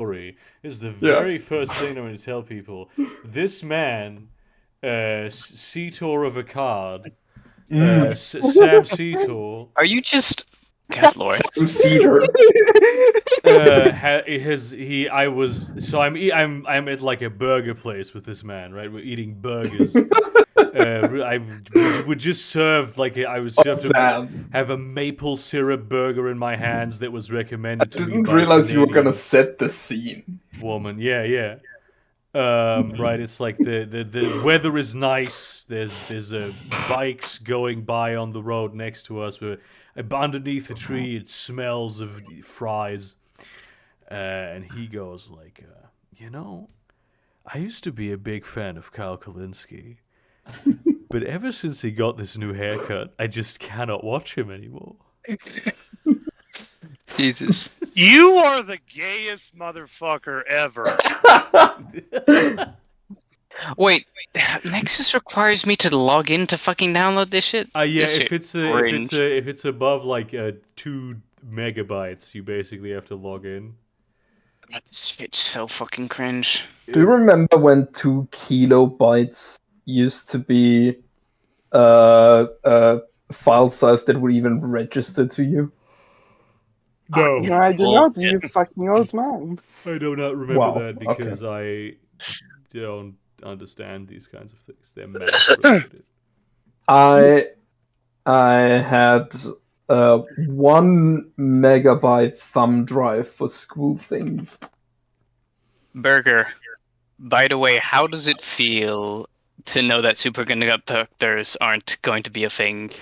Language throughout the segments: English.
story is the very first thing I'm going to tell people. This man, Seator of a card, Sam Seator, Are you just... God lord. Sam Cedar. I was so I'm at like a burger place with this man, right? We're eating burgers. We just served like I was served Sam. have a maple syrup burger in my hands that was I recommended to me didn't by realize you were Canadian gonna set the scene. woman. Yeah. Right. It's like the weather is nice. There's bikes going by on the road next to us. We're underneath a tree. It smells of fries. And he goes like, I used to be a big fan of Kyle Kalinske, but ever since he got this new haircut, I just cannot watch him anymore. Jesus. You are the gayest motherfucker ever. Wait, Nexus requires me to log in to fucking download this shit? Yeah, This if shit it's above like 2 megabytes, you basically have to log in. This shit's so fucking cringe. Do you remember when 2 kilobytes used to be file size that would even register to you? No, No, I do not, you fucking old man. I do not remember Wow, that because I don't understand these kinds of things. They're math related. I had 1 megabyte thumb drive for school things. Burger. By the way, how does it feel to know that superconductors aren't going to be a thing?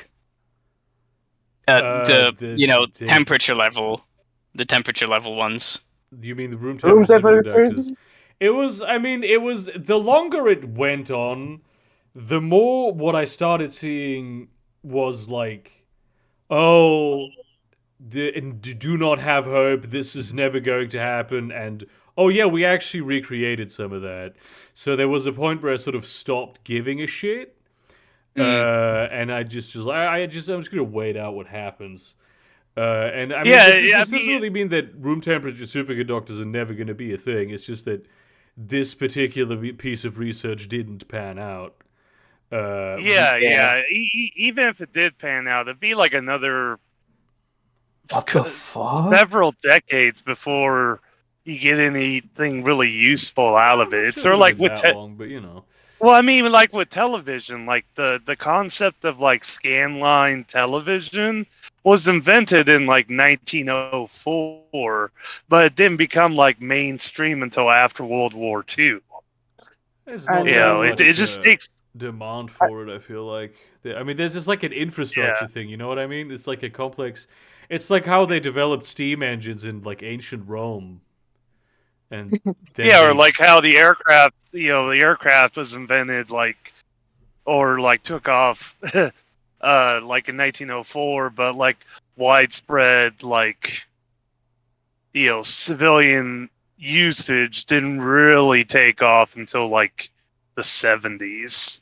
The temperature level. The temperature level ones. Do you mean the room Room temperature temperature? It was the longer it went on, the more what I started seeing was like, do not have hope, this is never going to happen, and oh yeah, we actually recreated some of that. So there was a point where I sort of stopped giving a shit. And I'm just gonna wait out what happens. And I mean, this doesn't really mean that room temperature superconductors are never going to be a thing. It's just that this particular piece of research didn't pan out. Even if it did pan out, it'd be like another What the fuck? several decades before you get anything really useful out of it. It's sort of like with long, but you know. Well, I mean, like with television, like the concept of like scanline television was invented in like 1904, but it didn't become like mainstream until after World War II. It just takes demand for it. I feel like I mean, there's just like an infrastructure thing. You know what I mean? It's like a complex. It's like how they developed steam engines in like ancient Rome. And or like how the aircraft was invented, like, or like took off, like in 1904, but like widespread, like, civilian usage didn't really take off until like the 70s.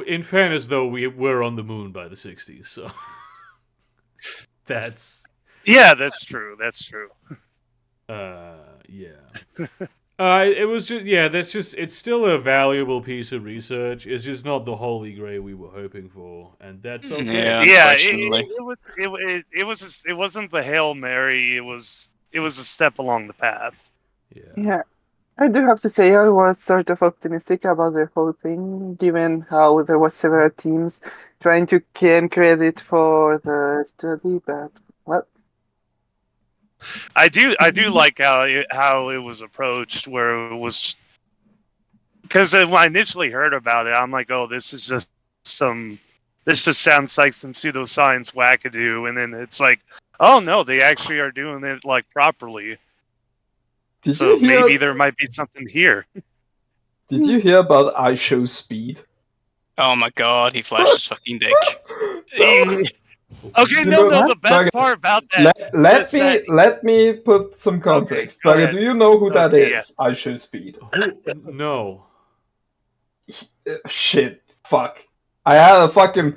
In fairness, though, we were on the moon by the 60s, so that's true. That's true. It was just it's still a valuable piece of research. It's just not the holy grail we were hoping for, and that's okay. It wasn't the Hail Mary. It was a step along the path. Yeah, I do have to say I was sort of optimistic about the whole thing, given how there was several teams trying to claim credit for the study, but well. I do like how it was approached, where it was, because when I initially heard about it, I'm like, oh, this just sounds like some pseudoscience wackadoo, and then it's like, oh no, they actually are doing it like properly. So maybe there might be something here. Did you hear about I Show Speed? Oh my god, he flashed his fucking dick. Okay, the best part about that. Let me put some context. Okay, do you know who that is? Yeah. I Show Speed. No. Shit. Fuck. I had a fucking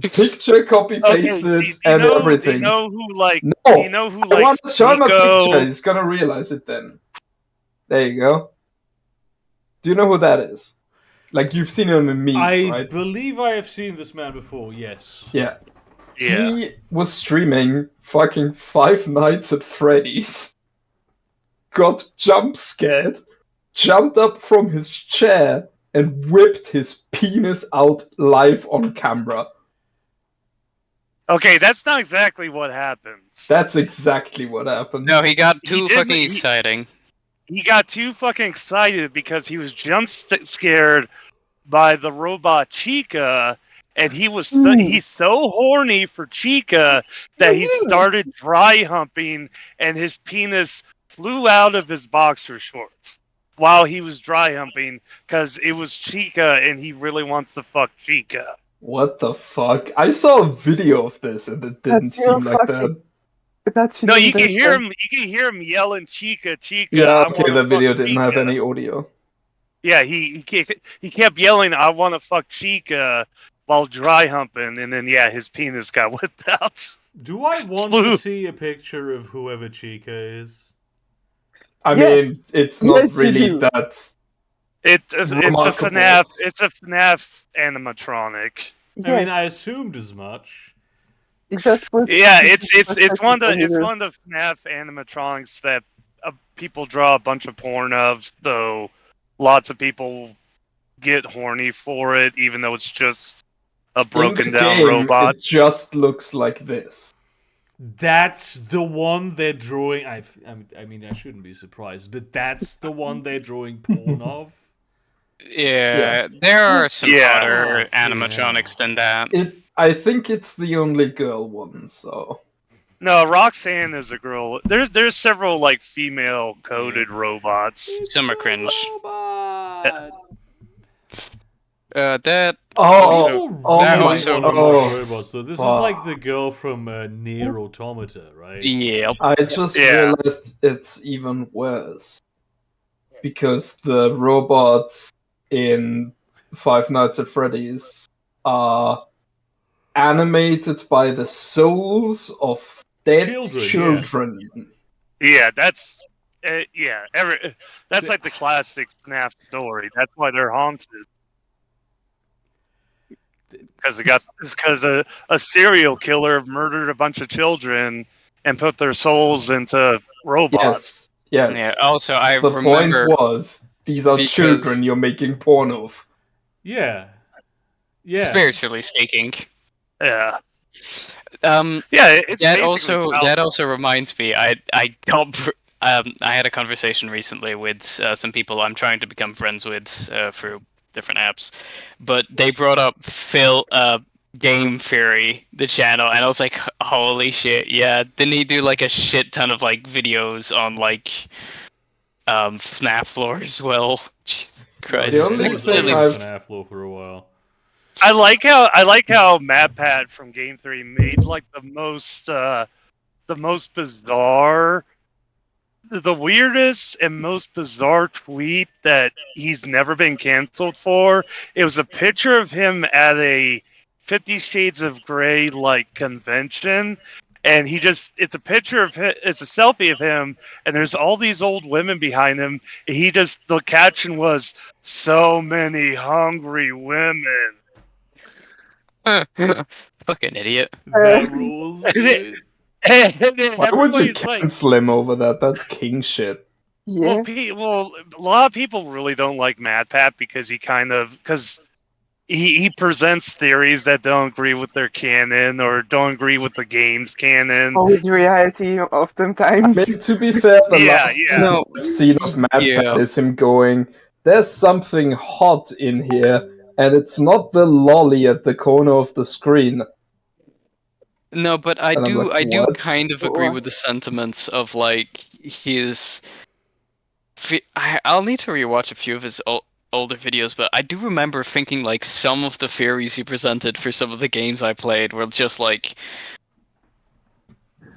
Picture copy pasted and everything. Do you know who like? No, Do you know who I want to show him a Nico- picture. He's gonna realize it then. There you go. Do you know who that is? Like you've seen him in memes, I right? believe I have seen this man before. Yes. Yeah. Yeah. He was streaming fucking Five Nights at Freddy's. Got jump scared, jumped up from his chair, and whipped his penis out live on camera. Okay, that's not exactly what happens. That's exactly what happened. No, he got too didn't- fucking he- exciting. He got too fucking excited because he was scared by the robot Chica, and he's so horny for Chica that he started dry humping, and his penis flew out of his boxer shorts while he was dry humping because it was Chica, and he really wants to fuck Chica. What the fuck? I saw a video of this and it didn't That's your seem like fucking- that. That's No, you can even hear better. him. You can hear him yelling, "Chica, Chica!" Yeah, I okay, wanna the video fuck didn't have Chica." any audio. Yeah, he kept yelling, "I want to fuck Chica," while dry humping, and then his penis got whipped out. Do I want Flew. to see a picture of whoever Chica is? I Yeah. mean, it's not Yes, you really do. that. It's a Remarkable. FNAF. It's a FNAF animatronic. I mean, I Yes, assumed as much. it just puts Yeah, it it's into one of perspective the for you. one of the FNAF animatronics that people draw a bunch of porn of. So lots of people get horny for it, even though it's just a broken In the down game, robot. it just looks like this. That's the one they're drawing. I mean, I shouldn't be surprised, but that's the one they're drawing porn of. Yeah, there are some Yeah. other Oh, animatronics than that. I think it's the only girl one, so. No, Roxanne is a girl. There's several like female coded robots. Some are cringe. Robot. That Oh, People oh really my also- wanna oh, like robots. So this is fuck. like the girl from Nier Automata, right? yep. I just Yeah. realized it's even worse. Because the robots in Five Nights at Freddy's are animated by the souls of dead Children, yeah. children. Yeah, that's that's like the classic FNAF story. That's why they're haunted. Because a serial killer murdered a bunch of children and put their souls into robots. Yes, yes. Yeah. Also, I The remember. point was, these are because- children you're making porn of. Yeah. Yeah. Spiritually speaking. Yeah, That it's basically also child- reminds me. I had a conversation recently with some people I'm trying to become friends with through different apps, but they brought up Game Theory, the channel, and I was like, holy shit, yeah! Didn't he do like a shit ton of like videos on like FNAF lore as well? Jesus Christ. The only It was thing like I've- FNAF lore for a while. I like how MadPat from Game 3 made like the most bizarre, the weirdest and most bizarre tweet that he's never been canceled for. It was a picture of him at a 50 Shades of Grey like convention, and it's a picture of him, it's a selfie of him, and there's all these old women behind him, and the caption was, "So many hungry women." Fucking idiot. That rules. dude. And then Why would you everybody's like, cancel him over that? That's king shit. Yeah, well, a lot of people really don't like MadPat because he presents theories that don't agree with their canon or don't agree with the game's canon. or with reality I oftentimes. mean, to be fair, the Yeah, last yeah. No. scene of MadPat Yeah. is him going, "There's something hot in here, and it's not the lolly at the corner of the screen." No, but I And I'm do like, I do what? kind of agree What? with the sentiments of like his. I'll need to rewatch a few of his older videos, but I do remember thinking like some of the theories he presented for some of the games I played were just like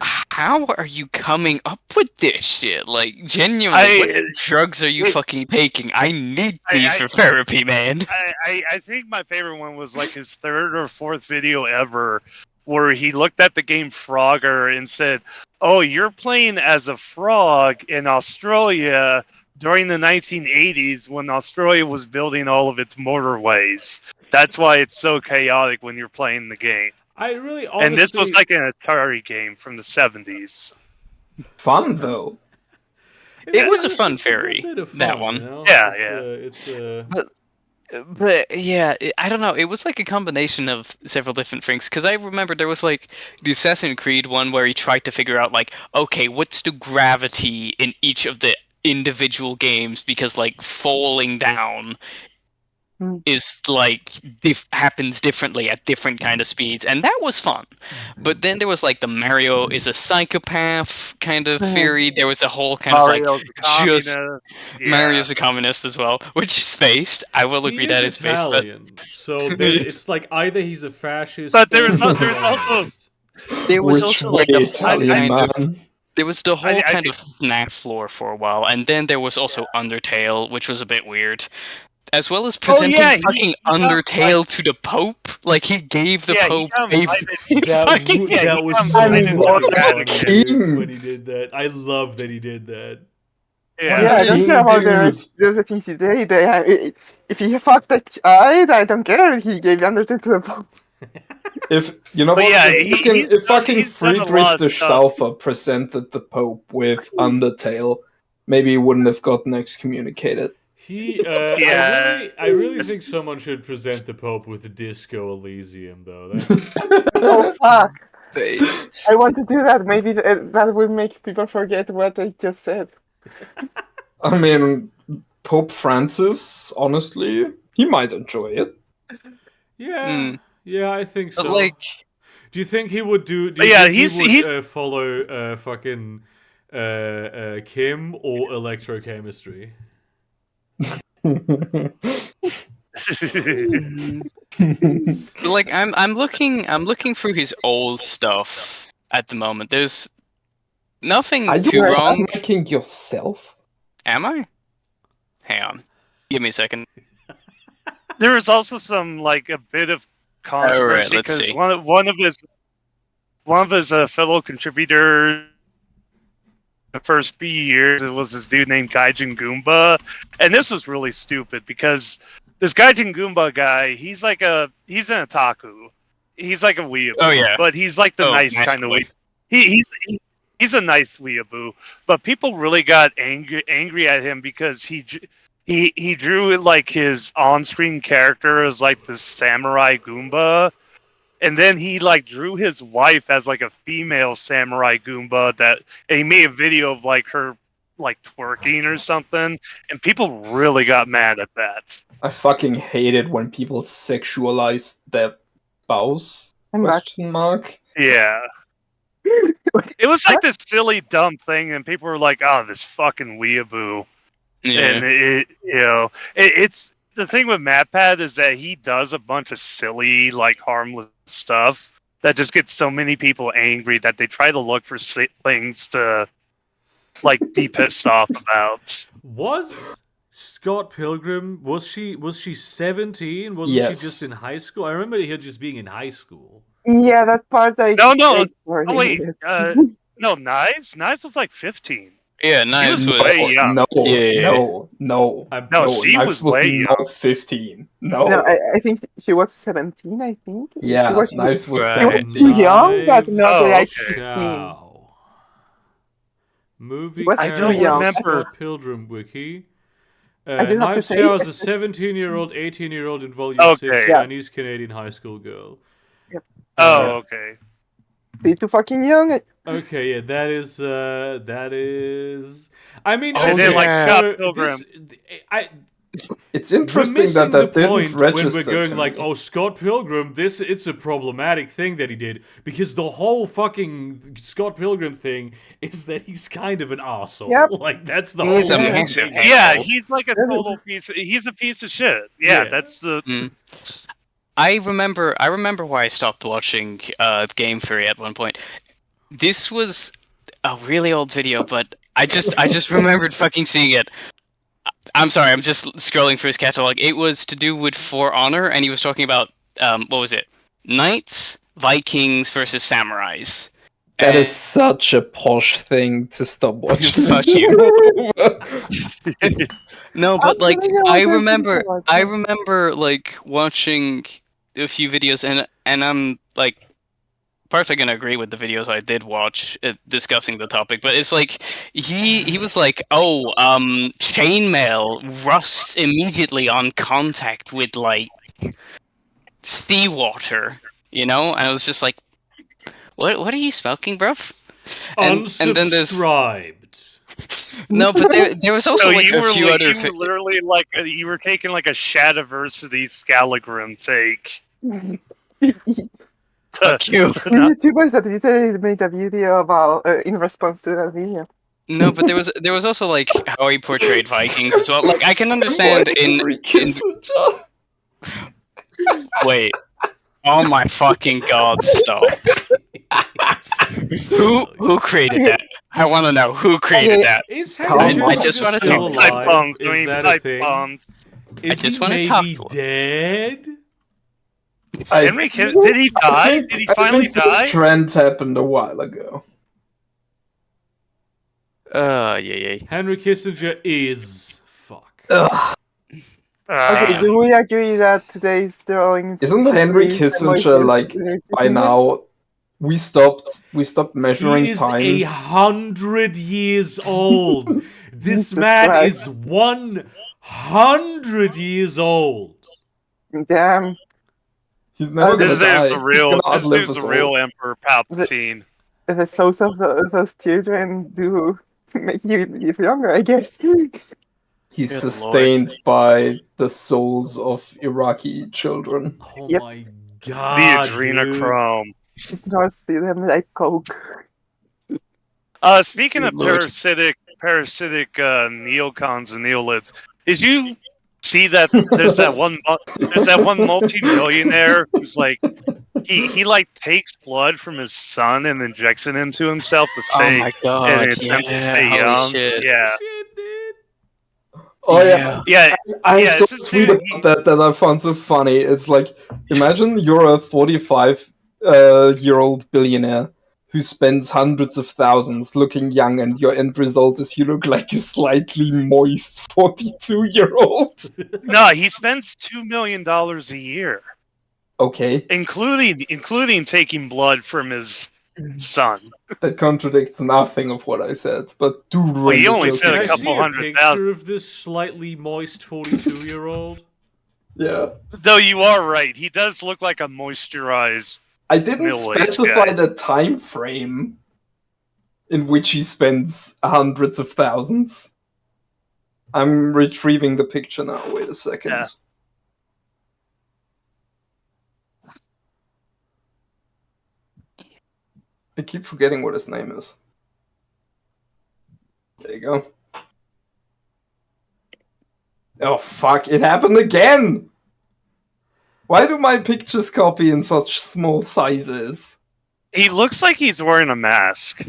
how are you coming up with this shit? Like, genuinely, what drugs are you fucking taking? I need these for therapy, man. I think my favorite one was like his third or fourth video ever, where he looked at the game Frogger and said, "Oh, you're playing as a frog in Australia during the 1980s when Australia was building all of its motorways. That's why it's so chaotic when you're playing the game." I really honestly... And this was like an Atari game from the 70s. Fun though. It was a fun fairy. That one. You know? Yeah. But yeah, I don't know. It was like a combination of several different things. Because I remember there was like the Assassin's Creed one where he tried to figure out like, okay, what's the gravity in each of the individual games? Because like falling down is like happens differently at different kind of speeds, and that was fun. But then there was like the Mario is a psychopath kind of theory. There was a whole kind Mario's of like just Mario's a communist as well, which is based. I will agree that is based, but so it's like either he's a fascist, but there was also like the Italian man. There was the whole kind of FNAF lore for a while, and then there was also Undertale, which was a bit weird. As well as presenting fucking Undertale to the Pope. Like, he gave the Pope that was so funny when he did that. I love that he did that. Yeah, I don't care about the things he did. If he fucked the child, I don't care if he gave Undertale to the Pope. If you know, if fucking Friedrich the Stauffer presented the Pope with Undertale, maybe he wouldn't have gotten excommunicated. I really think someone should present the Pope with Disco Elysium, though. Oh fuck! I want to do that. Maybe that will make people forget what I just said. I mean, Pope Francis, honestly, he might enjoy it. Yeah, I think so. But like, do you think he would do? He would follow fucking Kim or electrochemistry? Like I'm looking through his old stuff at the moment. There's nothing too wrong. Are you making yourself? Am I? Hang on. Give me a second. There was also some like a bit of controversy because one of his fellow contributors the first few years, it was this dude named Gaijin Goomba, and this was really stupid because this Gaijin Goomba guy, he's an otaku, he's like a weeaboo, but he's like the nice kind of weeaboo. He's a nice weeaboo, but people really got angry at him because he drew like his on-screen character as like the samurai Goomba. And then he like drew his wife as like a female samurai Goomba and he made a video of like her like twerking or something, and people really got mad at that. I fucking hate it when people sexualize their spouse. Question mark. Yeah. It was like this silly dumb thing, and people were like, "Oh, this fucking weeaboo." Yeah. And it's the thing with MatPat is that he does a bunch of silly, like, harmless stuff that just gets so many people angry that they try to look for things to, like, be pissed off about. Was Scott Pilgrim, was she 17? Wasn't she just in high school? I remember her just being in high school. Yeah, that part I... No, wait. No, Knives was like 15. Yeah, Knives was way young. No, she was way young. Not 15. No, I think she was 17. I think. Yeah, Knives was 17. Too young, but not like 15. Movie. I don't remember. Pilgrim Wiki. I do have to say, was a 17-year-old, 18-year-old in Volume 6 Chinese Canadian high school girl. Yep. Okay. Be too fucking young. Okay, yeah, that is. I mean, Scott Pilgrim. It's interesting that didn't register. When we're going like, oh, Scott Pilgrim, it's a problematic thing that he did, because the whole fucking Scott Pilgrim thing is that he's kind of an arsehole. Yep. Like, that's the whole thing. Yeah, he's like a total he's a piece of shit. Yeah. That's the... I remember why I stopped watching Game Theory at one point. this was a really old video, but I just remembered fucking seeing it. I'm sorry, I'm just scrolling through his catalog. It was to do with For Honor, and he was talking about what was it? Knights, Vikings versus samurais. That is such a posh thing to stop watching. Fuck you. No, but like I remember like watching a few videos, and I'm like partly gonna agree with the videos I did watch discussing the topic, but it's like he was like, oh, chainmail rusts immediately on contact with like seawater, you know, and I was just like, what are you smoking, bruv? And then there's Unsubscribed. no, but there was also So like a few other. you were literally like you were taking like a Shadiversity Scalagrim take. Fuck you. The YouTubers that literally made a video about in response to that video. No, but there was also like how he portrayed Vikings as well. Like I can understand in wait. Oh my fucking god! Stop. Who created that? I want to know who created that. Is I Henry just wanna still talk- Pipe alive? bombs, Is doing that a pipe thing? bombs. Is just he wanna talk maybe to him. dead? Henry, did he die? Did he finally I think die? this trend happened a while ago. Yeah. Henry Kissinger is fuck. Ugh. Okay, do we agree that today's drawings? Isn't Henry is the Kissinger most like Henry by Kissinger? now? We stopped measuring He is time. 100 years old. This Jesus man Christ. is 100 years old. Damn. He's never This gonna die. is the real. He's gonna This outlive is us the all. real Emperor Palpatine. The souls of those children do make you live younger, I guess. He's Good sustained by the souls of Iraqi children. Oh Yep. my The god. adrenochrome. It's not see them like coke. Speaking Good of lord. parasitic neocons and neolibs, did you see that there's that one multi-millionaire who's like he like takes blood from his son and injects it into himself to Oh stay my god! and attempt to stay Holy young. shit! Yeah, Shit, dude. Oh yeah, yeah. I Yeah, saw this a is tweet dude, about that I found so funny. It's like, imagine you're a 45-year-old billionaire who spends hundreds of thousands looking young, and your end result is you look like a slightly moist 42-year-old. No, he spends $2 million a year, Okay, including taking blood from his son. that contradicts nothing of what I said, but do ruin Well, he the only joke said Can a I again. see couple a 100,000. picture of this slightly moist 42-year-old? Yeah. Though you are right, he does look like a moisturized. I didn't Middle-aged specify guy. the time frame in which he spends hundreds of thousands. I'm retrieving the picture now. Wait a second. Yeah. I keep forgetting what his name is. There you go. Oh fuck, it happened again! Why do my pictures copy in such small sizes? He looks like he's wearing a mask.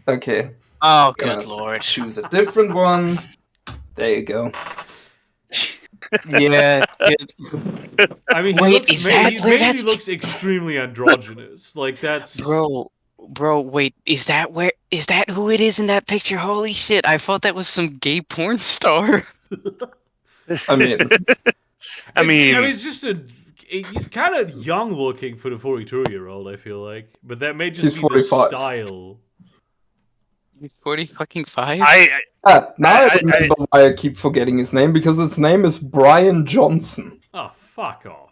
Okay, Oh, good Yeah. lord! choose a different one. There you go. Yeah, I mean, Wait, he looks, is that he where mainly that's- looks extremely androgynous. Like, that's... bro, wait, is that who it is in that picture? Holy shit! I thought that was some gay porn star. I mean, I mean, it's just a... He's kind of young looking for the 42-year-old, I feel like. But that may just He's be 45. the style. He's 45. now I I- remember why I keep forgetting his name, because his name is Brian Johnson. Oh, fuck off.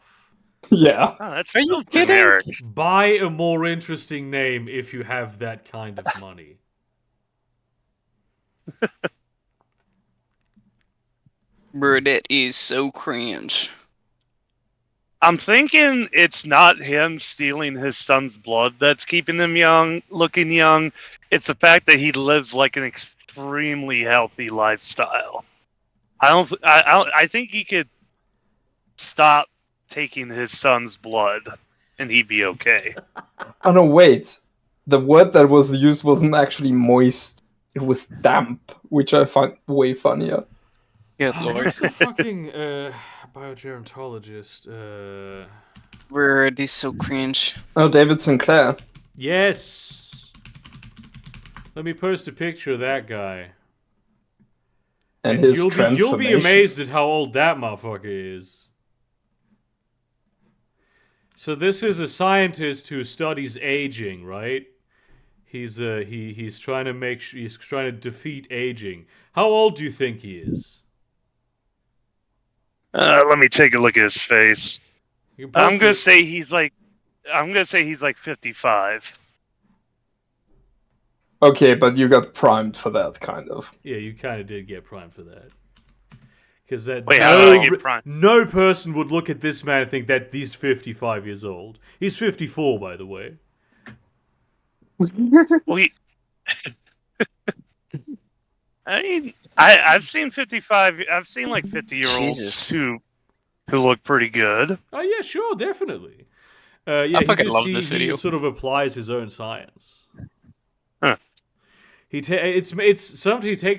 Yeah. oh, that's Are you so kidding? generic. Buy a more interesting name if you have that kind of money. Bro, that is so cringe. I'm thinking it's not him stealing his son's blood that's keeping him young, looking young. It's the fact that he lives like an extremely healthy lifestyle. I think he could stop taking his son's blood and he'd be okay. Oh no, wait. The word that was used wasn't actually moist. It was damp, which I find way funnier. Good Oh, lord. what's the fucking biogerontologist? Where are these so cringe? Oh, David Sinclair. Yes. Let me post a picture of that guy. And his you'll transformation. be amazed at how old that motherfucker is. So this is a scientist who studies aging, right? He's trying to he's trying to defeat aging. How old do you think he is? Let me take a look at his face. You can I'm post gonna it. say he's like 55. Okay, but you got primed for that, kind of. Yeah, you kind of did get primed for that. Because that Wait, how did I get primed? no person would look at this man and think that he's 55 years old. He's 54, by the way. Well, I mean, I've seen 55. I've seen like 50-year-olds Jesus. who look pretty good. Oh yeah, sure, definitely. Yeah, I fucking love this he video. sort of applies his own science. Huh. He takes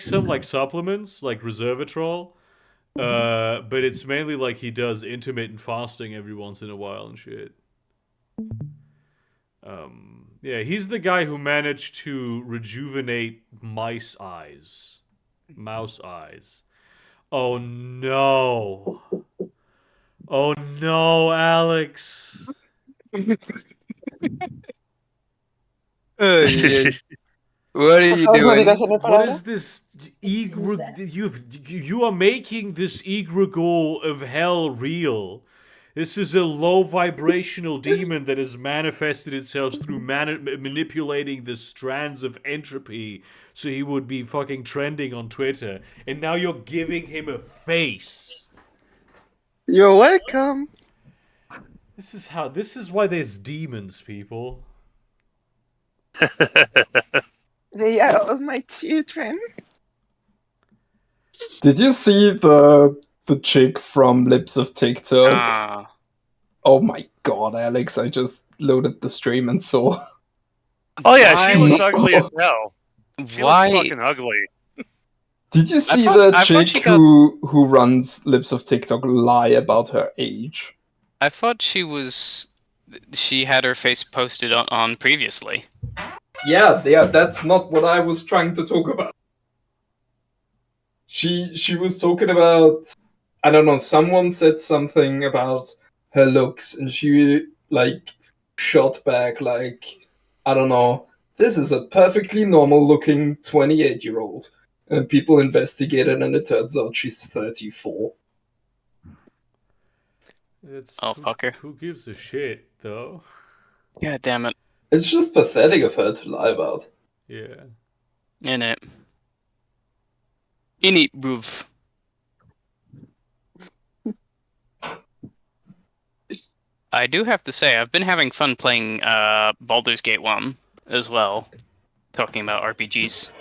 some like supplements like resveratrol, but it's mainly like he does intermittent fasting every once in a while and shit. Yeah, he's the guy who managed to rejuvenate mouse eyes. Oh no. Oh no, Alex. What are you Por favor, doing? digas una What palabra. is this you are making this egregore of hell real. This is a low vibrational demon that has manifested itself through manipulating the strands of entropy so he would be fucking trending on Twitter. And now you're giving him a face. You're welcome. This is why there's demons, people. They are all my children. Did you see the chick from Lips of TikTok? Ah, Oh my god, Alex! I just loaded the stream and saw. Oh yeah, she Why- looks ugly as hell. She why? looks fucking ugly. Did you see thought- the I thought chick she got- who runs Lips of TikTok lie about her age? I thought she had her face posted on previously. Yeah, that's not what I was trying to talk about. She was talking about, I don't know, someone said something about her looks and she like shot back like, I don't know, this is a perfectly normal looking 28-year-old. And people investigated and it turns out she's 34. Oh, fucker. Who gives a shit, though? God damn it. It's just pathetic of her to lie about. Yeah. In it. In it, move. I do have to say, I've been having fun playing Baldur's Gate 1 as well. Talking about RPGs.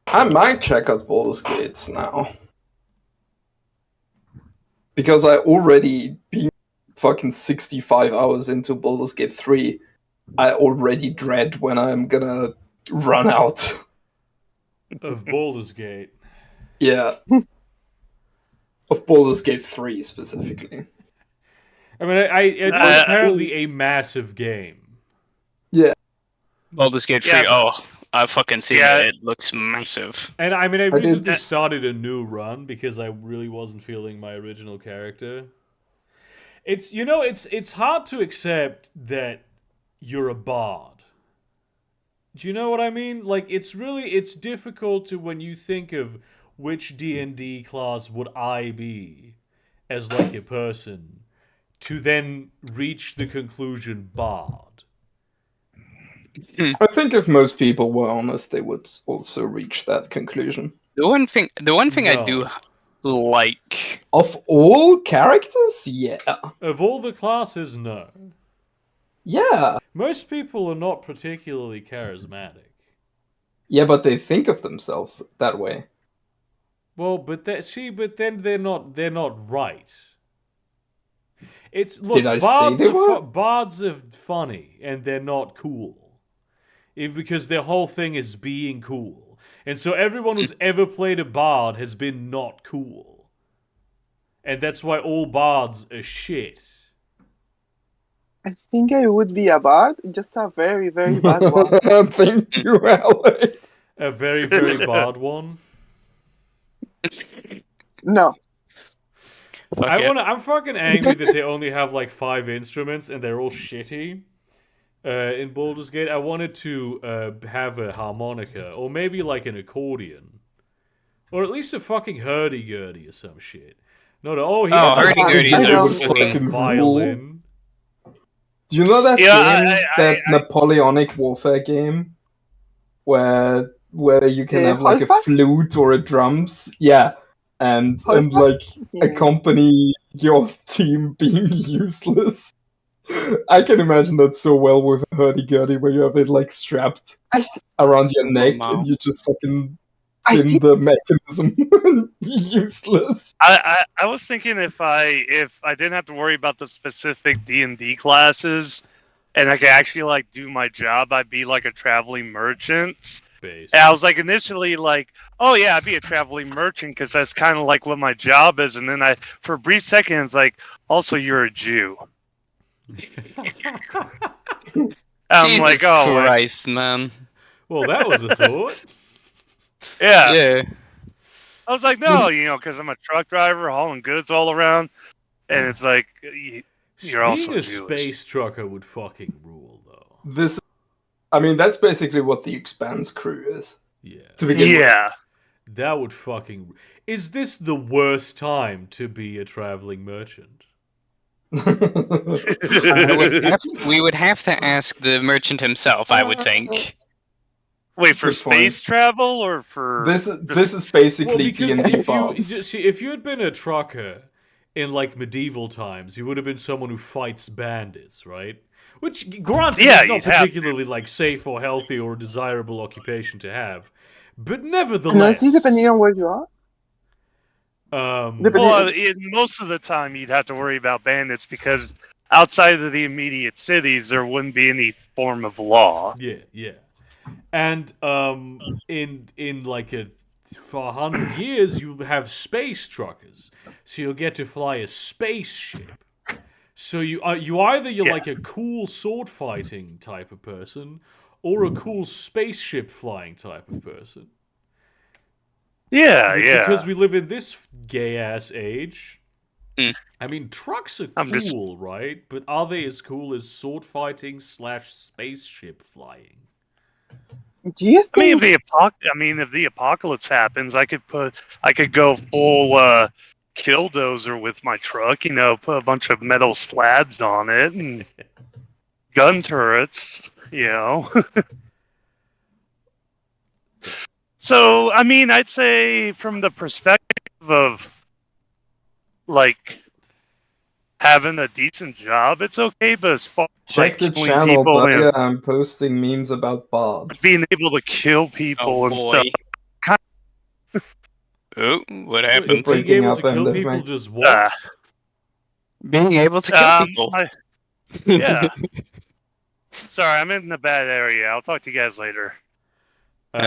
I might check out Baldur's Gates now. Because I already, being fucking 65 hours into Baldur's Gate 3, I already dread when I'm gonna run out. Of Baldur's Gate. Yeah. Of Baldur's Gate 3 specifically. I mean, it was apparently a massive game. Baldur's Gate 3, Yeah, oh, I've fucking seen Yeah. it. It looks massive. And I mean, I I did recently this- started a new run because I really wasn't feeling my original character. It's it's hard to accept that you're a bard. Do you know what I mean? Like it's difficult to when you think of which D&D class would I be as like a person to then reach the conclusion bard. I think if most people were honest, they would also reach that conclusion. The one thing I No. do like. Of all characters? Yeah. Of all the classes, no. Yeah. Most people are not particularly charismatic. Yeah, but they think of themselves that way. Well, but then they're not right. It's look, Did I say they were? bards are funny and they're not cool, because their whole thing is being cool, and so everyone who's ever played a bard has been not cool, and that's why all bards are shit. I think I would be a bard, just a very, very bad one. Thank you, Alex. A very, very bard one. No. Fuck yeah. I'm fucking angry that they only have like 5 instruments and they're all shitty. In Baldur's Gate, I wanted to have a harmonica or maybe like an accordion, or at least a fucking hurdy-gurdy or some shit. No, he has a hurdy-gurdies I are don't- fucking... violin. Do you know that Yeah, game, Napoleonic Warfare game, where you can have like a Holfast? flute or a drums? Yeah, and Holfast? like Yeah. accompany your team being useless. I can imagine that so well with a hurdy-gurdy where you have it like strapped around your neck wow. and you just fucking I spin think the mechanism and be useless. I was thinking if I didn't have to worry about the specific D&D classes, and I could actually like do my job, I'd be like a traveling merchant. Base. And I was like initially like, oh yeah, I'd be a traveling merchant because that's kind of like what my job is. And then for a brief second, it's like, also you're a Jew. I'm Jesus like, oh, Christ, man. Well, that was a thought. yeah. Yeah. I was like, no, because I'm a truck driver hauling goods all around, and it's like, you're also Being a Jewish. space trucker would fucking rule, though. That's basically what the Expanse crew is. Yeah. To begin with. Yeah. That would fucking... Is this the worst time to be a traveling merchant? We would have to ask the merchant himself, I would think. Wait, for Good point. space travel or for This is basically Well, because D&D if bots. if you had been a trucker in like medieval times, you would have been someone who fights bandits, right? Which, granted, Yeah, is not you'd have to. particularly like safe or healthy or a desirable occupation to have, but And nevertheless, honestly, depending on where you are. Depending- Well, most of the time you'd have to worry about bandits because outside of the immediate cities, there wouldn't be any form of law. yeah, and in like for 100 years you have space truckers, so you'll get to fly a spaceship. So you're like a cool sword fighting type of person, or a cool spaceship flying type of person. Yeah, yeah. Because we live in this gay ass age. Mm. I mean, trucks are I'm just- cool, right? But are they as cool as sword fighting / spaceship flying? Do you I mean, think if the apocalypse happens, I could go full killdozer with my truck. Put a bunch of metal slabs on it and gun turrets. So, I mean, I'd say from the perspective of like having a decent job, it's okay. But as far as Check the like killing channel, people but and yeah, I'm posting memes about bards. being able to kill people Oh and boy. stuff. Oh, what You're happened? Being breaking able up to kill and people everything. just what? Being able to kill people. Yeah. Sorry, I'm in the bad area. I'll talk to you guys later.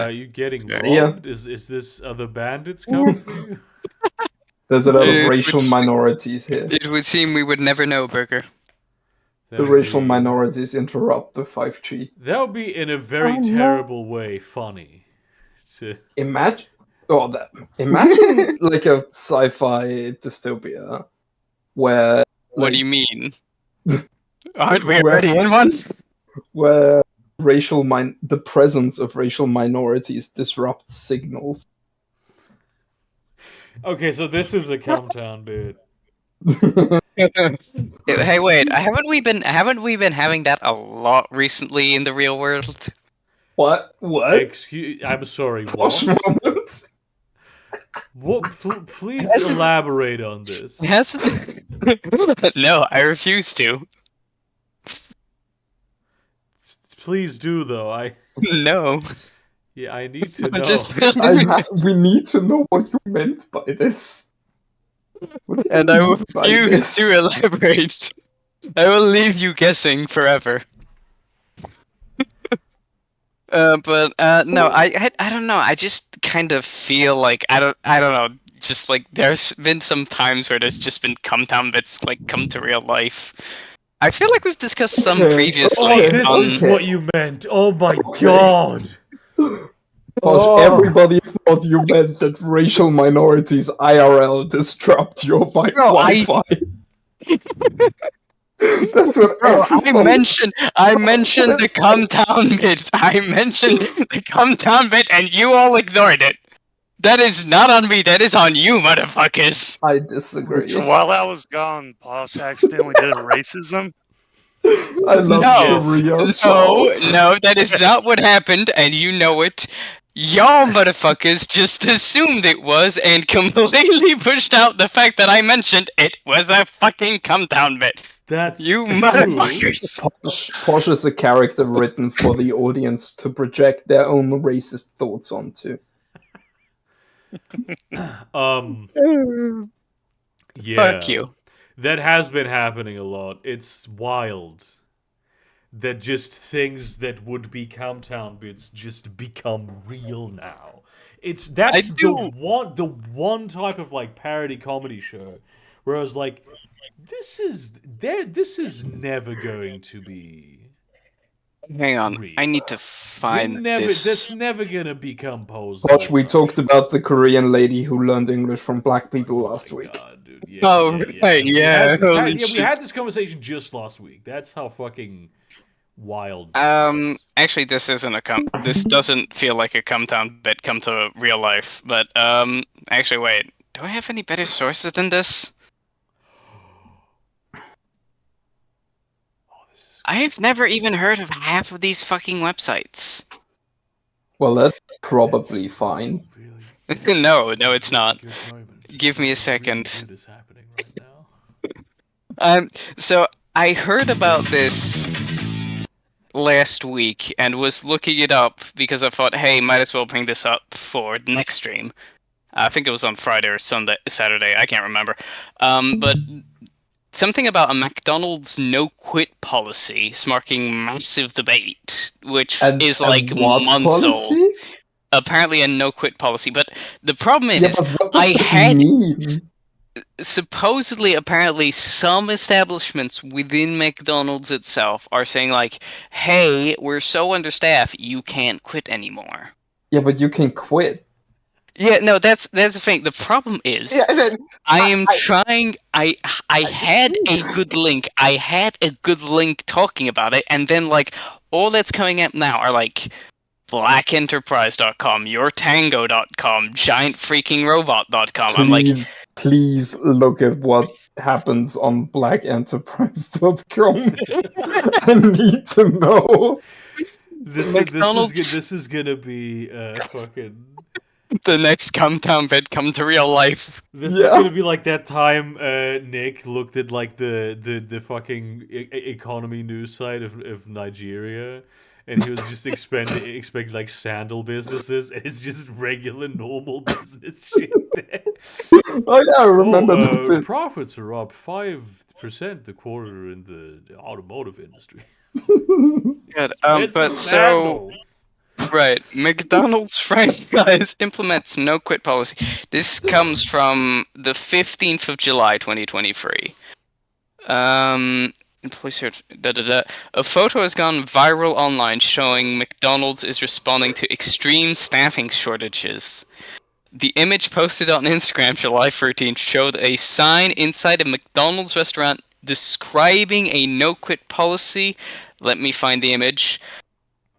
You getting See ya. robbed? Is this other bandits coming for you? There's a lot of It racial would- minorities here. It would seem we would never know, Burger. The racial minorities interrupt the 5G. That would be in a very Oh, no. terrible way funny. Imagine like a sci-fi dystopia where What like, do you mean? Aren't we Where- already in one? where the presence of racial minorities disrupts signals. Okay, so this is a countdown, dude. Hey, wait! Haven't we been having that a lot recently in the real world? What? I'm sorry, Posh what? moment? Please Yes. elaborate on this. Yes. No, I refuse to. Please do, though. I No. need to know. Just We need to know what you meant by this. What do And you I mean by refuse this? to elaborate. I will leave you guessing forever. No, I don't know. I just kind of feel like I don't know. Just like there's been some times where there's just been come down bits like come to real life. I feel like we've discussed some Okay, previously. Oh, this is okay. what you meant. Oh my Okay. god. Posh, Oh. everybody thought you meant that racial minorities IRL disrupt your Bro, Wi-Fi. That's what Bro, everybody... I mentioned the come down bit. I mentioned the come down bit, and you all ignored it. That is not on me. That is on you, motherfuckers. I disagree. So while I was gone, Posh accidentally did a racism. I love No, Sharia, no, Charles. no, that is not what happened, and you know it. Y'all motherfuckers just assumed it was and completely pushed out the fact that I mentioned it was a fucking come down bit. That's You true. motherfuckers. Posh is a character written for the audience to project their own racist thoughts onto. Yeah. Fuck you. That has been happening a lot. It's wild that just things that would be Countdown bits just become real now. That's the one type of like parody comedy show where I was like, this is never going to be Hang on, real. I need to find this. That's never gonna be composed. Posh, we talked about the Korean lady who learned English from black people last week. God, dude. Yeah, Oh, right, We yeah, holy we shit. had this conversation just last week. That's how fucking wild. This is. Actually, this isn't this doesn't feel like a come down bit come to real life. But actually, wait. Do I have any better sources than this? I've never even heard of half of these fucking websites. Well, that's probably fine. Really, No, it's not. good moment. Give me a Something really second. good is happening right now. So I heard about this last week and was looking it up because I thought, hey, might as well bring this up for the next stream. I think it was on Friday or Saturday. I can't remember. But something about a McDonald's no-quit policy sparking massive debate, which is like what months policy? old. Apparently a no-quit policy, but the problem Yeah, is, but what does I that had mean? supposedly, apparently, some establishments within McDonald's itself are saying like, "Hey, we're so understaffed, you can't quit anymore." Yeah, but you can quit. Yeah, no, that's the thing. The problem is, Yeah, and then I am trying. I had a good link. I had a good link talking about it, and then like all that's coming up now are like blackenterprise.com, yourtango.com, giantfreakingrobot.com. I'm like, Please look at what happens on blackenterprise.com. I need to know. This is gonna be fucking. the next come down bit come to real life. This is Yeah. gonna be like that time Nick looked at like the fucking economy news site of Nigeria, and he was just expecting like sandal businesses, and it's just regular normal business shit. Oh yeah, I remember that bit. Profits are up 5% the quarter in the automotive industry. Good. Where's the But so sandals? right, McDonald's franchise implements no quit policy. This comes from the 15th of July, 2023. Employee search. A photo has gone viral online showing McDonald's is responding to extreme staffing shortages. The image posted on Instagram July 13th showed a sign inside a McDonald's restaurant describing a no-quit policy. Let me find the image.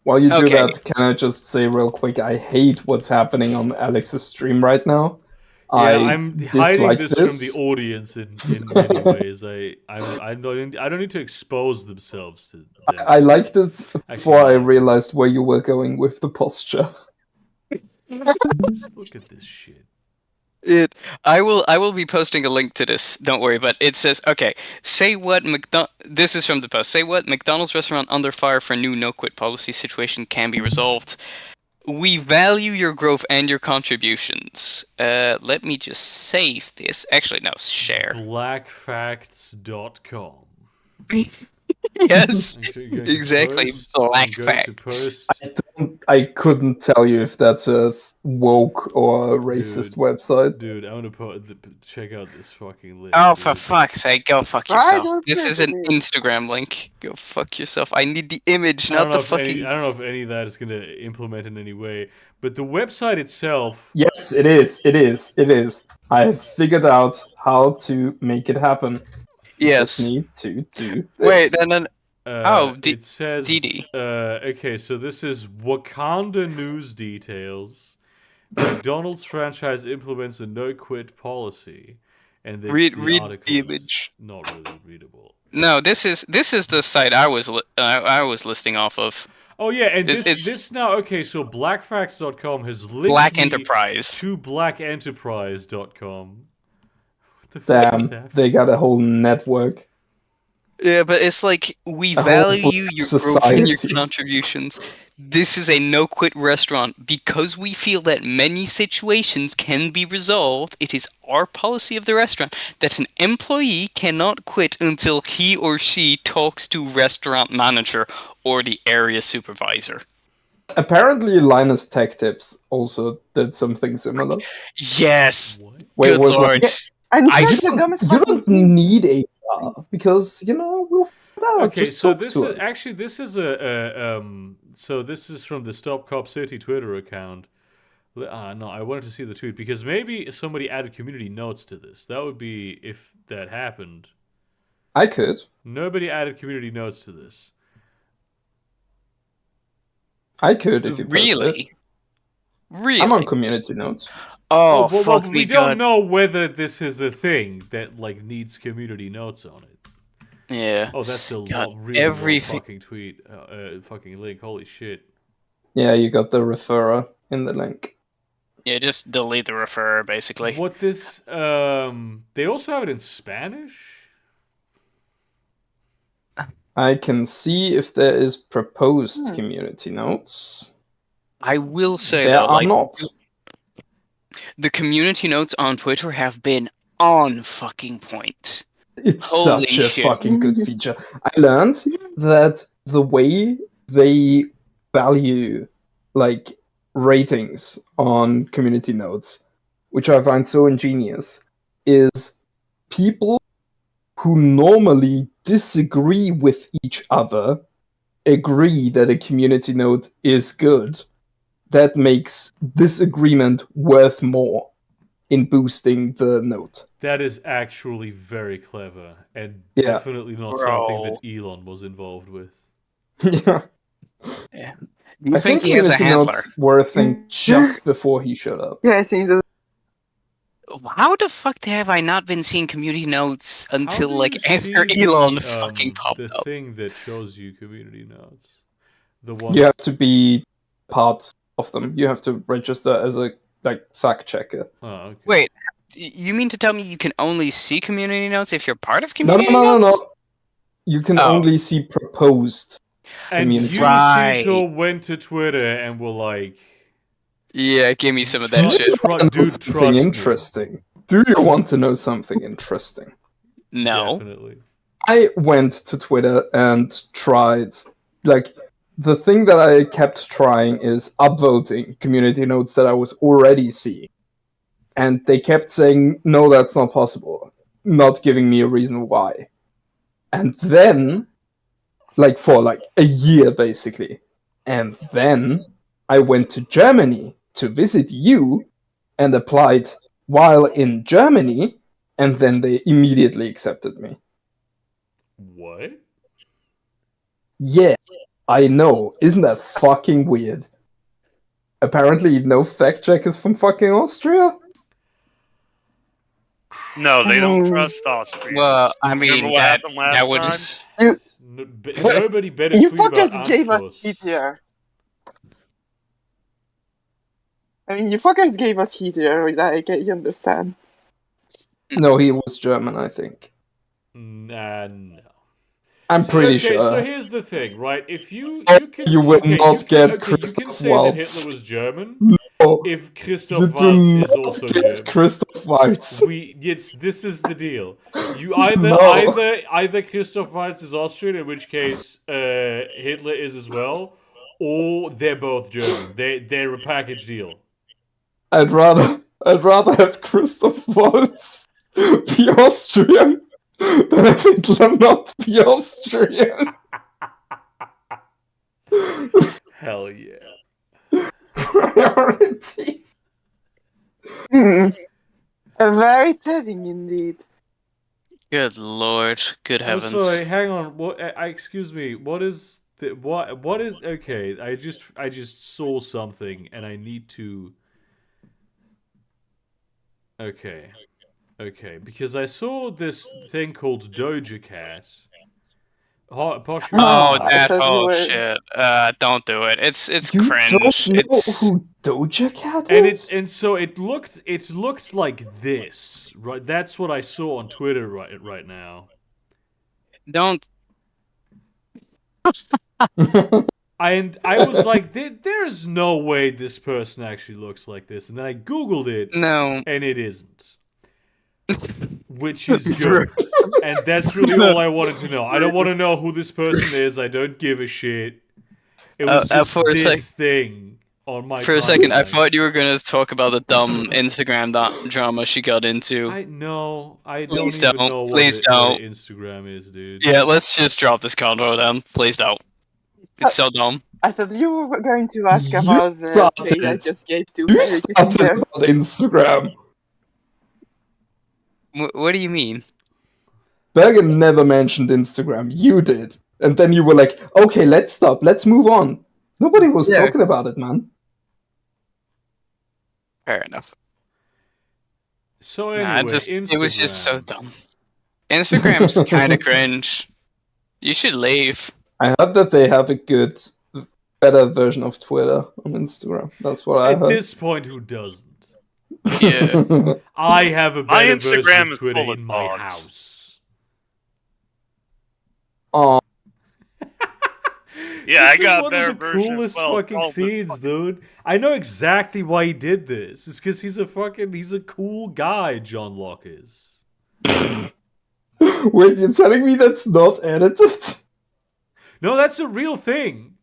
While you do Okay. that, can I just say real quick, I hate what's happening on Alex's stream right now. Yeah, I I'm hiding dislike this from the audience in many ways. I don't need to expose themselves to them. I liked it before I Actually, realized where you were going with the posture. just look at this shit. I will be posting a link to this. Don't worry, but it says, okay, this is from the post. Say what McDonald's restaurant under fire for new no quit policy situation can be resolved. We value your growth and your contributions. Let me just save this. Actually, no, share. Blackfacts.com. Yes, Actually, going to exactly. post- Black I'm going to facts. post. I couldn't tell you if that's a woke or a racist website. Dude, I want to check out this fucking link. Oh, dude. for fuck's sake, go fuck Why yourself. don't This you is do an this? Instagram link. Go fuck yourself. I need the image, I don't not know the if any. fucking. I don't know if any of that is going to implement in any way, but the website itself. Yes, it is. It is. It is. I have figured out how to make it happen. You just Yes. need to do this. Wait, no. Oh, It says. DD. Okay, so this is Wakanda news details. McDonald's franchise implements a no-quit policy, and the Read article the is image. not really readable. No, this is the site I was listing off of. Oh yeah, and It's this now okay. So blackfacts.com has linked Black me Enterprise. to blackenterprise.com. What the fuck is Damn, happening? they got a whole network. Yeah, but it's like we A whole value your growth and your society. contributions. This is a no-quit restaurant because we feel that many situations can be resolved. It is our policy of the restaurant that an employee cannot quit until he or she talks to restaurant manager or the area supervisor. Apparently, Linus Tech Tips also did something similar. Yes. What? Where it Good was lord. like, And I- here's the dumbest you fucking don't thing. need HR because we'll figure it out. Okay, Just so talk this to is us. actually this is a so this is from the Stop Cop City Twitter account. No, I wanted to see the tweet because maybe somebody added community notes to this. That would be if that happened. I could. Nobody added community notes to this. I could if you post it. Really? Really? I'm on community notes. Oh, well, fuck we me don't good. know whether this is a thing that like needs community notes on it. Yeah. Oh, that's a God, really long everything- fucking tweet, fucking link. Holy shit! Yeah, you got the referrer in the link. Yeah, just delete the referrer, basically. What this? They also have it in Spanish. I can see if there is proposed community notes. I will say There though, are like, not. the community notes on Twitter have been on fucking point. It's Holy such a shit. fucking good feature. I learned that the way they value like ratings on community notes, which I find so ingenious, is people who normally disagree with each other agree that a community note is good. That makes this agreement worth more in boosting the note. That is actually very clever and Yeah. definitely not Bro. something that Elon was involved with. Yeah. Yeah. Do you I think think he has a community handler? notes were a thing just before he showed up. Yeah, I think that. How the fuck have I not been seeing community notes How until do like you after see Elon the, fucking popped the up? thing that shows you community notes? The one. You have to be part of them. You have to register as a fact checker. Oh, okay. Wait, you mean to tell me you can only see community notes if you're part of No, community no. notes? You can Oh. only see proposed. And you, community. Right. Cito, went to Twitter and were like, Yeah, give me some of Do that you shit. want to know Dude, something trust me. interesting? Do you want to know something interesting? No. definitely. I went to Twitter and tried, the thing that I kept trying is upvoting community notes that I was already seeing. And they kept saying, no, that's not possible. Not giving me a reason why. And then, for a year basically. And then I went to Germany to visit you and applied while in Germany. And then they immediately accepted me. What? Yeah, I know. Isn't that fucking weird? Apparently, no fact checkers from fucking Austria? No, they don't Mm. trust Austrians. Well, I Remember mean, what that happened last would. time? Nobody better You tweet about fuckers gave us Anschluss. Hitler. I mean, you fuckers gave us Hitler, like, you understand. No, he was German, I think. Nah, no. I'm pretty okay, sure. so here's the thing, right? If you can You will okay, not you get can, okay, you can Christoph say that Waltz. Hitler was German. No, If you Christoph do Waltz is not also get German, Christoph Waltz. this is the deal. You either No. either Christoph Waltz is Austrian, in which case Hitler is as well, or they're both German. They're a package deal. I'd rather have Christoph Waltz be Austrian than have Hitler not be Austrian. Hell yeah. Priorities. Very telling indeed. Good lord, good Oh, heavens. sorry, hang on. What? Excuse me. What is the what? What is? Okay, I just saw something, and I need to. Okay, because I saw this thing called Doja Cat. Posh, Oh, I that thought you oh were- shit. Don't do it. It's You cringe. don't know It's who Doja Cat and is? so it looked like this, right? That's what I saw on Twitter right now. don't And I was like, there is no way this person actually looks like this. And then I Googled it, no. and it isn't. Which is good. And that's really all I wanted to know. I don't want to know who this person is. I don't give a shit. It was just for a this thing on my For a second, I timeline. thought you were gonna talk about the dumb Instagram drama she got into. I don't Please even don't. know what Please what don't. Instagram is, dude. Yeah, let's just drop this convo then. Please don't. It's so dumb. I thought you were going to ask You about the started play I it. just gave to You Eric started Kissinger. about Instagram. What do you mean? Bergen never mentioned Instagram. You did. And then you were like, okay, let's stop. Let's move on. Nobody was Yeah. talking about it, man. Fair enough. So Nah, anyway, it was just so Instagram. dumb. Instagram's kind of cringe. You should leave. I heard that they have a good, better version of Twitter on Instagram. That's what I At heard. this point, who doesn't? Yeah. I have a My better Instagram version of is Twitter full of in my dogs. house. Aw. Yeah, I This is got a one better of the version. coolest Well, fucking all the scenes, fucking- dude. I know exactly why he did this. It's because he's a cool guy, John Locke is. Wait, you're telling me that's not edited? No, that's a real thing.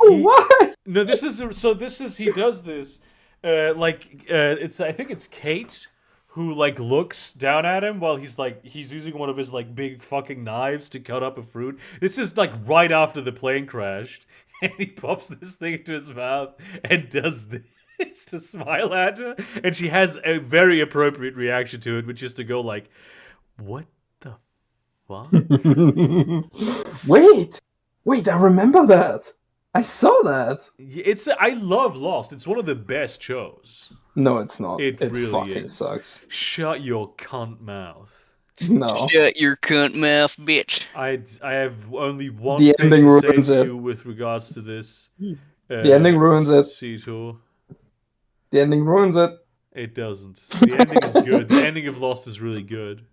He- Why? No, this is he does this. It's I think it's Kate who like looks down at him while he's using one of his like big fucking knives to cut up a fruit. This is like right after the plane crashed, and he pops this thing into his mouth and does this to smile at her, and she has a very appropriate reaction to it, which is to go like, "What the fuck?" Wait, I remember that. I saw that. I love Lost. It's one of the best shows. No, it's not. It really fucking is. sucks. Shut your cunt mouth. No. Shut your cunt mouth, bitch. I have only one The thing ending to say ruins to it. you with regards to this. The ending ruins it. Seator. The ending ruins it. It doesn't. The ending is good. The ending of Lost is really good.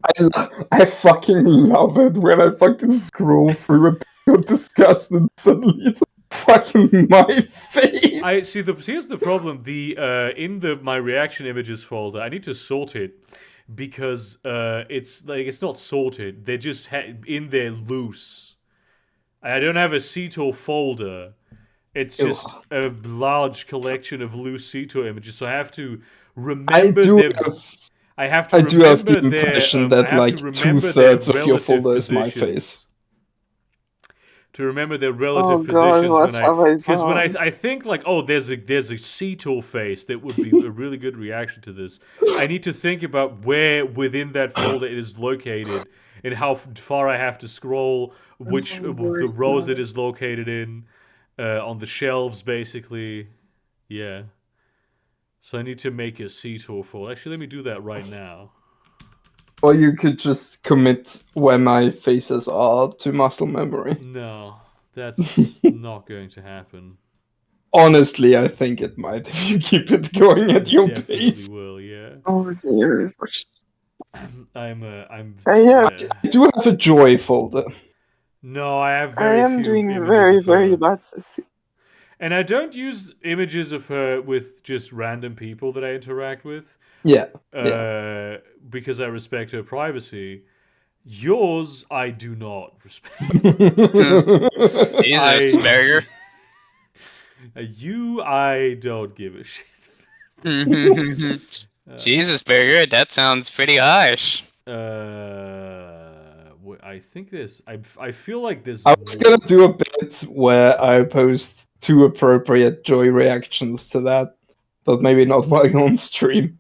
I fucking love it when I fucking scroll through a good discussion and suddenly it's fucking my face. I see. Here's the problem. In my reaction images folder, I need to sort it because it's not sorted. They're just in there loose. I don't have a Seator folder. It's just a large collection of loose Seator images. So I have to remember them. I have I do have the remember their, impression I that have like to remember 2/3 their of your relative folder is my positions. face. To remember their relative Oh god, positions what have I because when done? I think like, oh, there's a Seator face that would be a really good reaction to this. I need to think about where within that folder it is located and how far I have to scroll, which the rows it is located in, on the shelves basically. Yeah. So I need to make a Seator folder. Actually, let me do that right now. Or you could just commit where my faces are to muscle memory. No, that's not going to happen. Honestly, I think it might if you keep it going at your Definitely pace. will, yeah. Oh dear. I'm Yeah. I do have a joy folder. No, I have I very am few doing images very, of very her. bad. And I don't use images of her with just random people that I interact with. Yeah. Because I respect her privacy. Yours, I do not respect. Jesus, Barrier. You, I don't give a shit. Jesus, Barrier, that sounds pretty harsh. I think there's. I feel like there's. I was gonna do a bit where I post 2 appropriate joy reactions to that, but maybe not while on stream.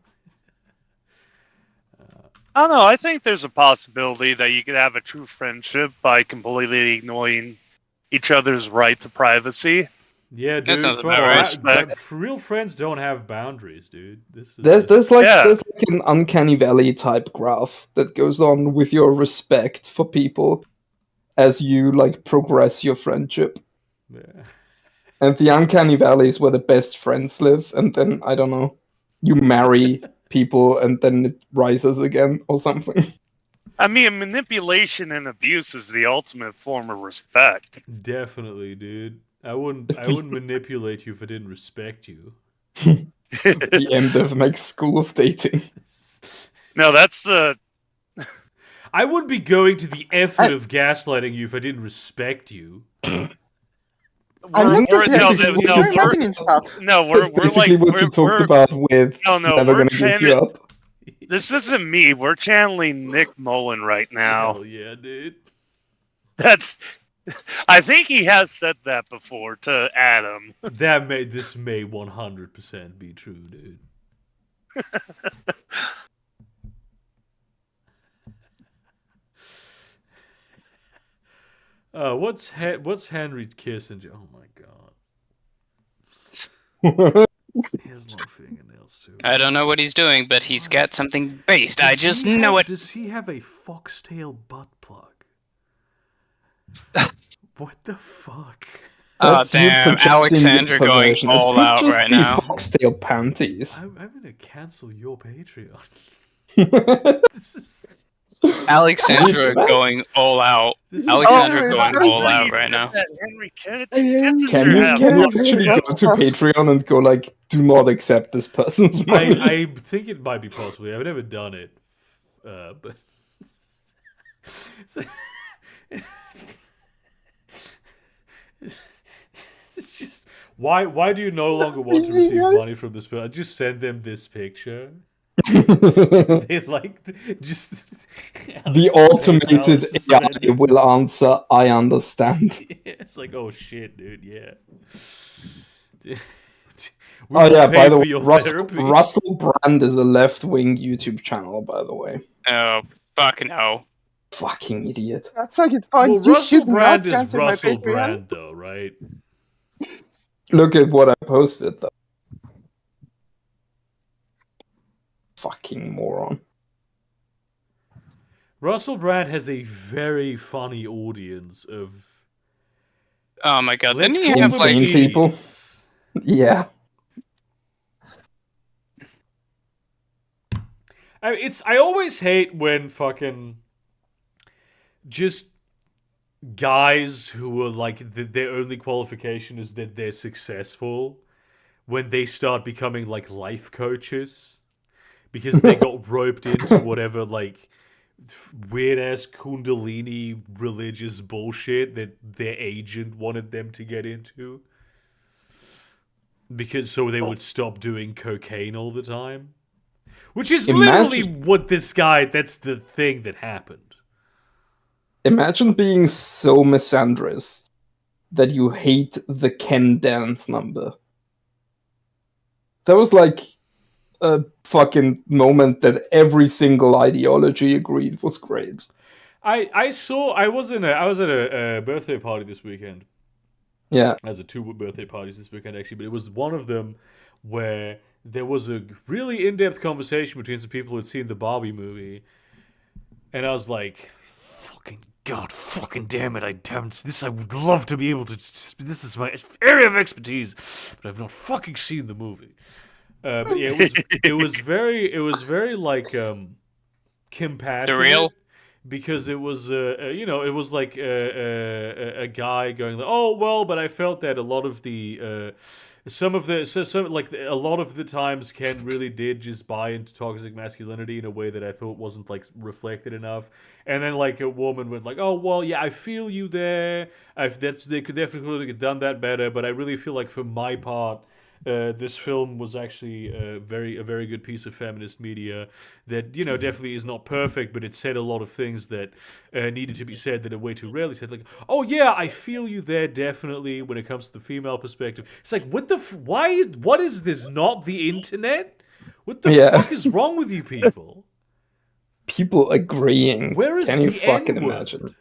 I don't know. I think there's a possibility that you could have a true friendship by completely ignoring each other's right to privacy. Yeah, dude. sounds about right. Real friends don't have boundaries, dude. This is There's like Yeah. there's like an uncanny valley type graph that goes on with your respect for people as you like progress your friendship. yeah. And the uncanny valley is where the best friends live, and then I don't know, you marry people and then it rises again or something. I mean, manipulation and abuse is the ultimate form of respect. Definitely, dude. I wouldn't manipulate you if I didn't respect you. The end of my school of dating. No, that's the. I wouldn't be going to the effort of gaslighting you if I didn't respect you. I'm not We're- that no, you're no, imagining stuff. No, we're basically like what you talked about with No, never we're gonna give you up. This isn't me. We're channeling Nick Mullen right now. Hell yeah, dude. That's. I think he has said that before to Adam. This may 100% be true, dude. What's Henry Kissinger? Oh my god. He has long fingernails too. I don't know what he's doing, but he's got something based. I just know it. Does he have a foxtail butt plug? What the fuck? Oh That's you damn, projecting Alexander your going perversion. It all could out just right be now. foxtail panties. I'm gonna cancel your Patreon. This is Alexandra going all out. this is Alexandra Oh, going yeah. all out right now. That Henry Can Kissinger you happened. actually go to Patreon and go like, do not accept this person's money? I think it might be possible. I've never done it, but so, it's just why do you no longer want to receive money from this person? I just send them this picture. They like just The automated AI will answer, I understand. It's like, oh shit, dude, yeah. Oh yeah, by the way, therapy. Russell Brand is a left-wing YouTube channel, by the way. Oh, fuck no. Fucking idiot. That's a good point. Well, You Russell should Brand not is cancel my Russell Patreon. Brand, though, right? Look at what I posted, though. Fucking moron. Russell Brand has a very funny audience of Oh my god, let's didn't he call have them insane like people? idiots. Yeah. I always hate when fucking just guys who are like their only qualification is that they're successful when they start becoming like life coaches because they got roped into whatever like weird ass Kundalini religious bullshit that their agent wanted them to get into because so they would stop doing cocaine all the time. Which is literally what this guy, that's the thing that happened. Imagine being so misandrist that you hate the Ken dance number. That was like a fucking moment that every single ideology agreed was great. I was at a birthday party this weekend. Yeah. I was at 2 birthday parties this weekend actually, but it was one of them where there was a really in-depth conversation between some people who had seen the Barbie movie, and I was like, "Fucking God, fucking damn it! I haven't. This I would love to be able to. This is my area of expertise, but I've not fucking seen the movie." But yeah, it was very like compassionate. Surreal? because it was it was like a guy going like, oh well, but I felt that a lot of the some like a lot of the times Ken really did just buy into toxic masculinity in a way that I thought wasn't like reflected enough. And then like a woman went like, oh well, yeah, I feel you there. They could definitely have done that better, but I really feel like for my part, this film was actually a very good piece of feminist media that definitely is not perfect, but it said a lot of things that needed to be said that are way too rarely said. Like, oh yeah, I feel you there definitely when it comes to the female perspective. It's like, what is this not the internet? What the fuck is wrong with you people? People agreeing. Where is Can you the fucking N-word? imagine?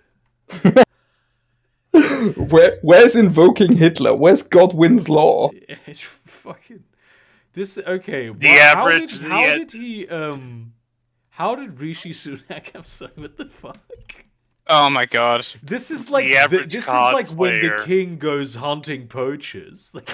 Where's invoking Hitler? Where's Godwin's law? It's fucking this. Okay, The average. how did Rishi Sunak? I'm sorry, what the fuck? Oh my god. This is like The average this is like when the cosplayer. king goes hunting poachers. Like,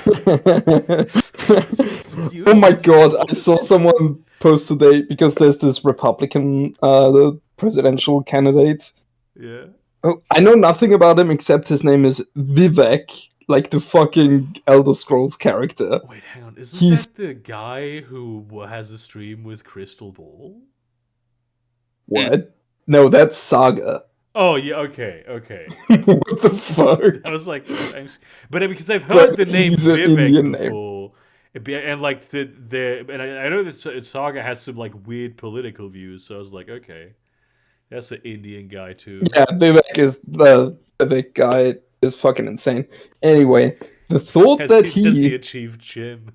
Oh my god, I saw someone post today because there's this Republican the presidential candidate. yeah. Oh, I know nothing about him except his name is Vivek, like the fucking Elder Scrolls character. Wait, hang on. Isn't He's- that the guy who has a stream with Crystal Ball? What? No, that's Saga. Oh yeah. Okay. Okay. What the fuck? I was like, but because I've heard the name he's an Indian Vivek name. before, and like and I know that Saga has some like weird political views, so I was like, okay, that's an Indian guy too. Yeah, Vivek is the guy is fucking insane. Anyway, the thought Has that he he achieved Jim?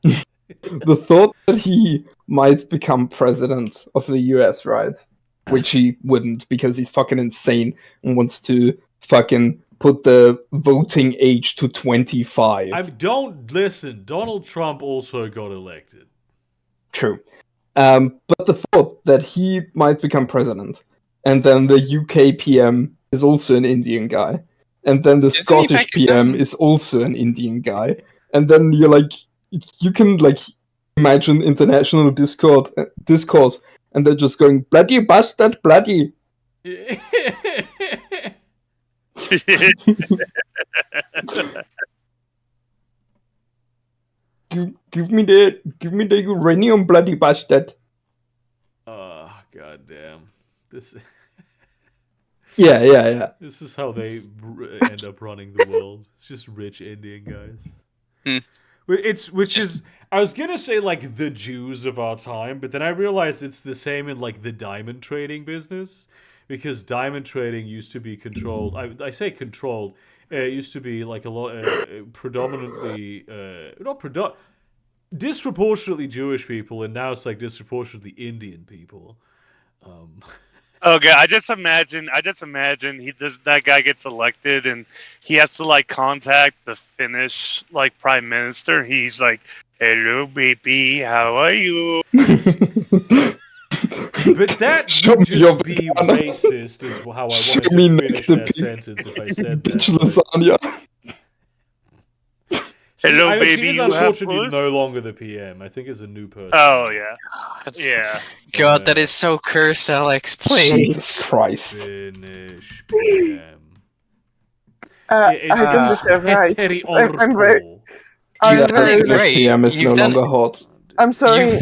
the thought that he might become president of the US, right? Which he wouldn't because he's fucking insane and wants to fucking put the voting age to 25. Don't listen. Donald Trump also got elected. True. But the thought that he might become president, and then the UK PM is also an Indian guy, and then the Isn't he Scottish PM Pakistan? is also an Indian guy, and then you're like, you can like imagine international discourse, and they're just going bloody bastard, bloody. Give me the uranium, bloody bastard. Oh goddamn! This Yeah. this is how they end up running the world. It's just rich Indian guys. Hmm. Which is I was gonna say like the Jews of our time, but then I realized it's the same in like the diamond trading business, because diamond trading used to be controlled. I say controlled. It used to be like a lot predominantly disproportionately Jewish people, and now it's like disproportionately Indian people. Okay, I just imagine that guy gets elected and he has to like contact the Finnish like prime minister. He's like, "Hello, baby, how are you?" But that Show would me your just be banana. racist, is how I Show wanted me to next finish to that pig. sentence if I said Bitch that. lasagna. Hello, She baby, is you have unfortunately puss? no longer the PM. I think it's a new person. Oh yeah, That's- yeah. God, that is so cursed, Alex. Please. Jesus Christ. Finish PM. I don't deserve rights. Petteri I'm very, Orpo. I'm Yeah, very, Finnish great. PM is You've no done longer hot. I'm sorry.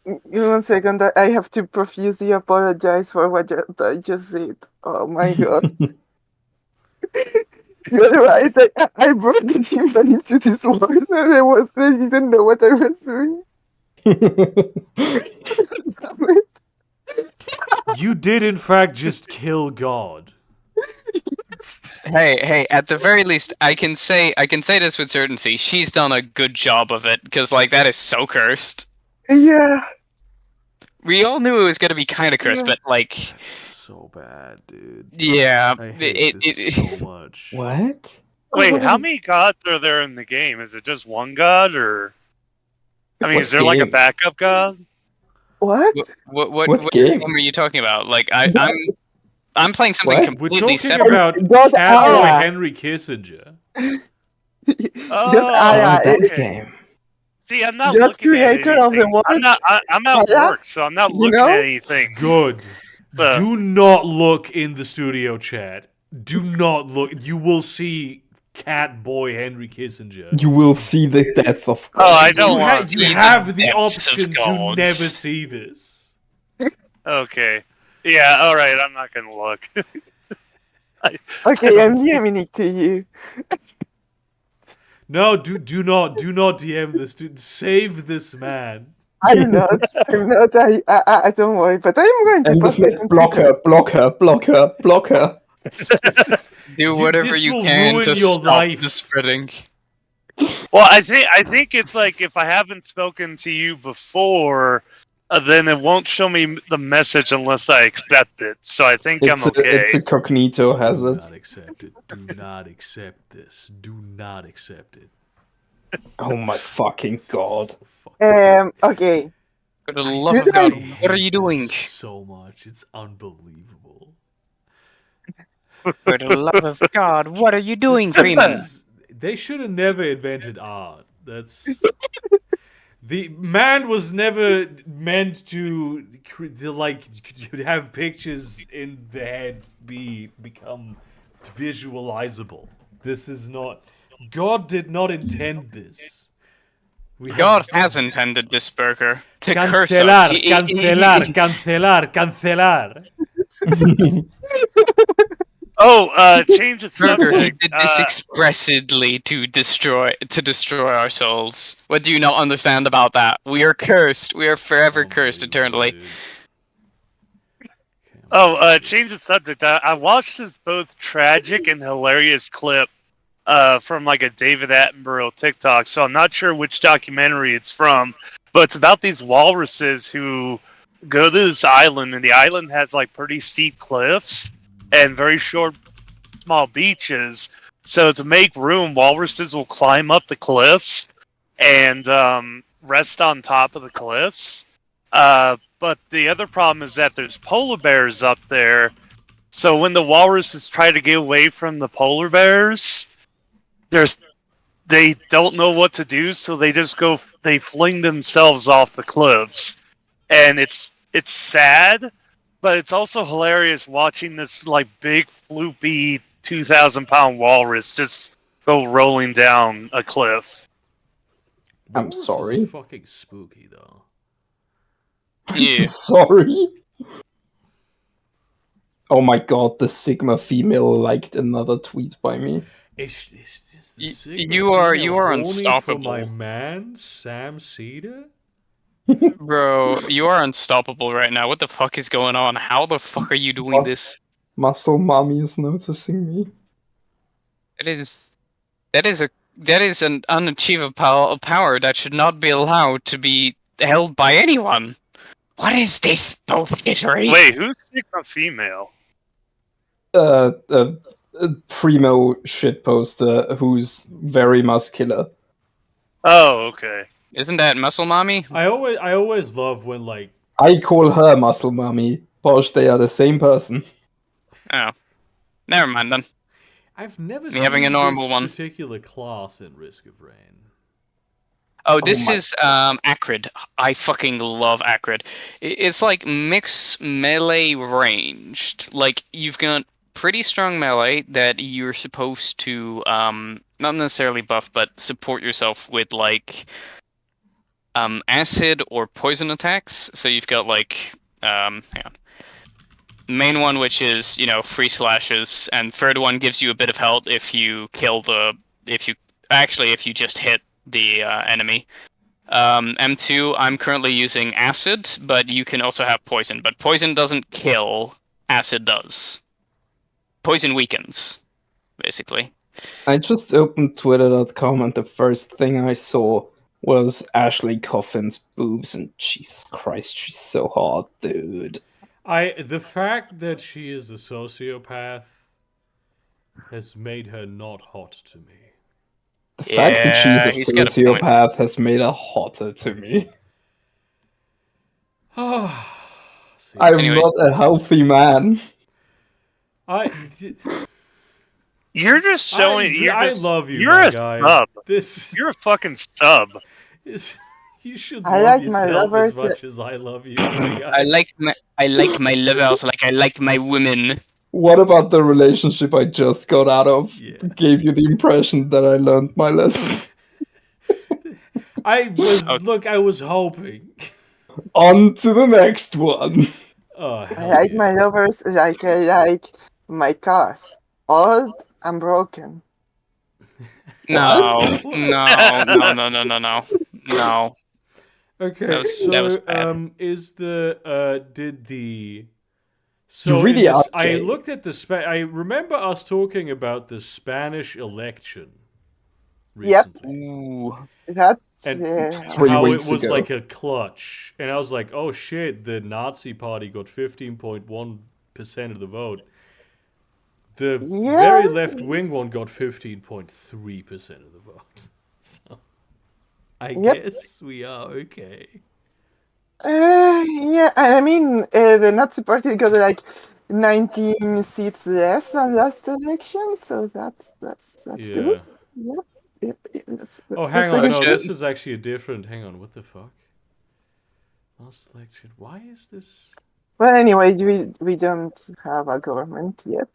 Give me 1 second. I have to profusely apologize for what I just did. Oh my god. You're right. I brought the demon into this world and I didn't know what I was doing. You did, in fact, just kill God. Hey, at the very least, I can say this with certainty. She's done a good job of it, because like that is so cursed. Yeah. We all knew it was gonna be kind of cursed, Yeah. but like, So bad, dude. yeah, I hate this so much. What? Wait, how many gods are there in the game? Is it just one god, or I mean, What is there like a game? backup god? What? what game? game are you talking about? Like, I'm playing something What? We're completely talking separate. about God, Cowboy Aya. Henry Kissinger. Oh, Aya, that okay. game. See, I'm not You're looking creator at of the anything. world. I'm at Aya? work, so I'm not You looking know? at anything. Good. Do not look in the studio chat. Do not look. You will see Cat Boy Henry Kissinger. You will see the death of God. Oh, I don't want to You see have the depths of option to gods. never see this. Okay. Yeah, alright, I'm not gonna look. Okay, I'm DMing it to you. No, do not DM this. Save this man. I'm not. I don't worry, but I'm going to And post it on block Twitter. her, block her, block her, block her. Do whatever this you will can ruin to your stop life. the spreading. Well, I think it's like if I haven't spoken to you before, then it won't show me the message unless I accept it. So I think I'm okay. It's a cognito Do hazard. not accept it. Do not accept this. Do not accept it. Oh my fucking god. So fucking- Okay. For the love of I God, hate what are you this doing? so much. It's unbelievable. For the love of God, what are you doing, Freeman? They should have never invented art. That's the man was never meant to have pictures in the head become visualizable. This is not. God did not intend this. God has intended this burger to curse us. Cancelar, cancelar. Change the Burger, he subject. did this expressly to destroy our souls. What do you not understand about that? We are cursed. We are forever cursed eternally. Change the subject. I watched this both tragic and hilarious clip from like a David Attenborough TikTok, so I'm not sure which documentary it's from, but it's about these walruses who go to this island, and the island has like pretty steep cliffs and very short, small beaches. So to make room, walruses will climb up the cliffs and rest on top of the cliffs. But the other problem is that there's polar bears up there. So when the walruses try to get away from the polar bears, they don't know what to do, so they fling themselves off the cliffs. And it's sad, but it's also hilarious watching this like big floopy 2,000-pound walrus just go rolling down a cliff. I'm Walruses sorry. are fucking spooky though. Yeah. Sorry. Oh my god, the Sigma female liked another tweet by me. It's just the Y- Sigma you are- female you are horny unstoppable. For my man, Sam Cedar. Bro, you are unstoppable right now. What the fuck is going on? How the fuck are you doing What? this? Muscle mommy is noticing me. That is an unachievable power that should not be allowed to be held by anyone. What is this bullshittery? Wait, who's Sigma female? A primo shitposter who's very muscular. Oh, okay. Isn't that muscle mommy? I always love when like I call her muscle mommy. Posh, they are the same person. Oh, never mind then. I've never Me seen having a normal this one. particular class in Risk of Rain. Oh, this my is Acrid. I fucking love Acrid. It's like mix melee ranged. Like you've got pretty strong melee that you're supposed to not necessarily buff, but support yourself with like acid or poison attacks. So you've got like hang on. The main one, which is free slashes, and third one gives you a bit of health if you if you just hit the enemy. M2, I'm currently using acid, but you can also have poison. But poison doesn't kill, acid does. Poison weakens, basically. I just opened twitter.com and the first thing I saw was Ashley Coffin's boobs, and Jesus Christ, she's so hot, dude. The fact that she is a sociopath has made her not hot to me. The fact that Yeah, she's he's a got a point. sociopath has made her hotter to me. See, I'm Anyways. not a healthy man. You're just showing. I love you, You're my a guy. sub. This You're a fucking sub. You should I love like my yourself as lovers. much as I love you, my guy. I like my lovers like I like my women. What about the relationship I just got out of? Yeah. Gave you the impression that I learned my lesson. I was Okay. I was hoping. On to the next one. Oh I hell like yeah. my lovers like I like my cars. Old and broken. No, What? no. Okay, That was so bad. is the did the You so in really are this I gay. looked at the I remember us talking about the Spanish election Yep. recently. Ooh. That's And 3 how it weeks was ago. like a clutch. And I was like, oh shit, the Nazi party got 15.1% of the vote. The yeah. very left wing one got 15.3% of the vote. So I Yep. guess we are okay. Yeah, and I mean, the Nazi Party got like 19 seats less than last election, so that's good. Yeah. Yep, yep, Oh, hang that's a on. good No, shit. this is actually a different. Hang on. What the fuck? Last election. Why is this? Well, anyway, we don't have a government yet.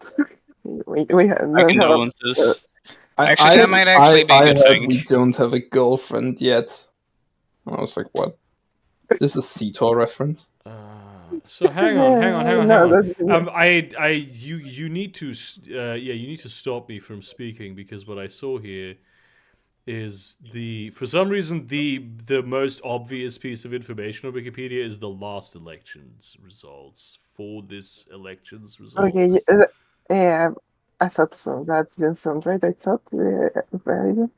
We have, My don't have a. condolences. I, Actually, I, that might actually be a I good heard thing. we don't have a girlfriend yet. I was like, what? Is this a CTOR reference? So hang on. No, that's, You need to, you need to stop me from speaking because what I saw here is for some reason the most obvious piece of information on Wikipedia is the last election's results for this election's results. okay. Yeah, I thought so. That didn't sound right. I thought very.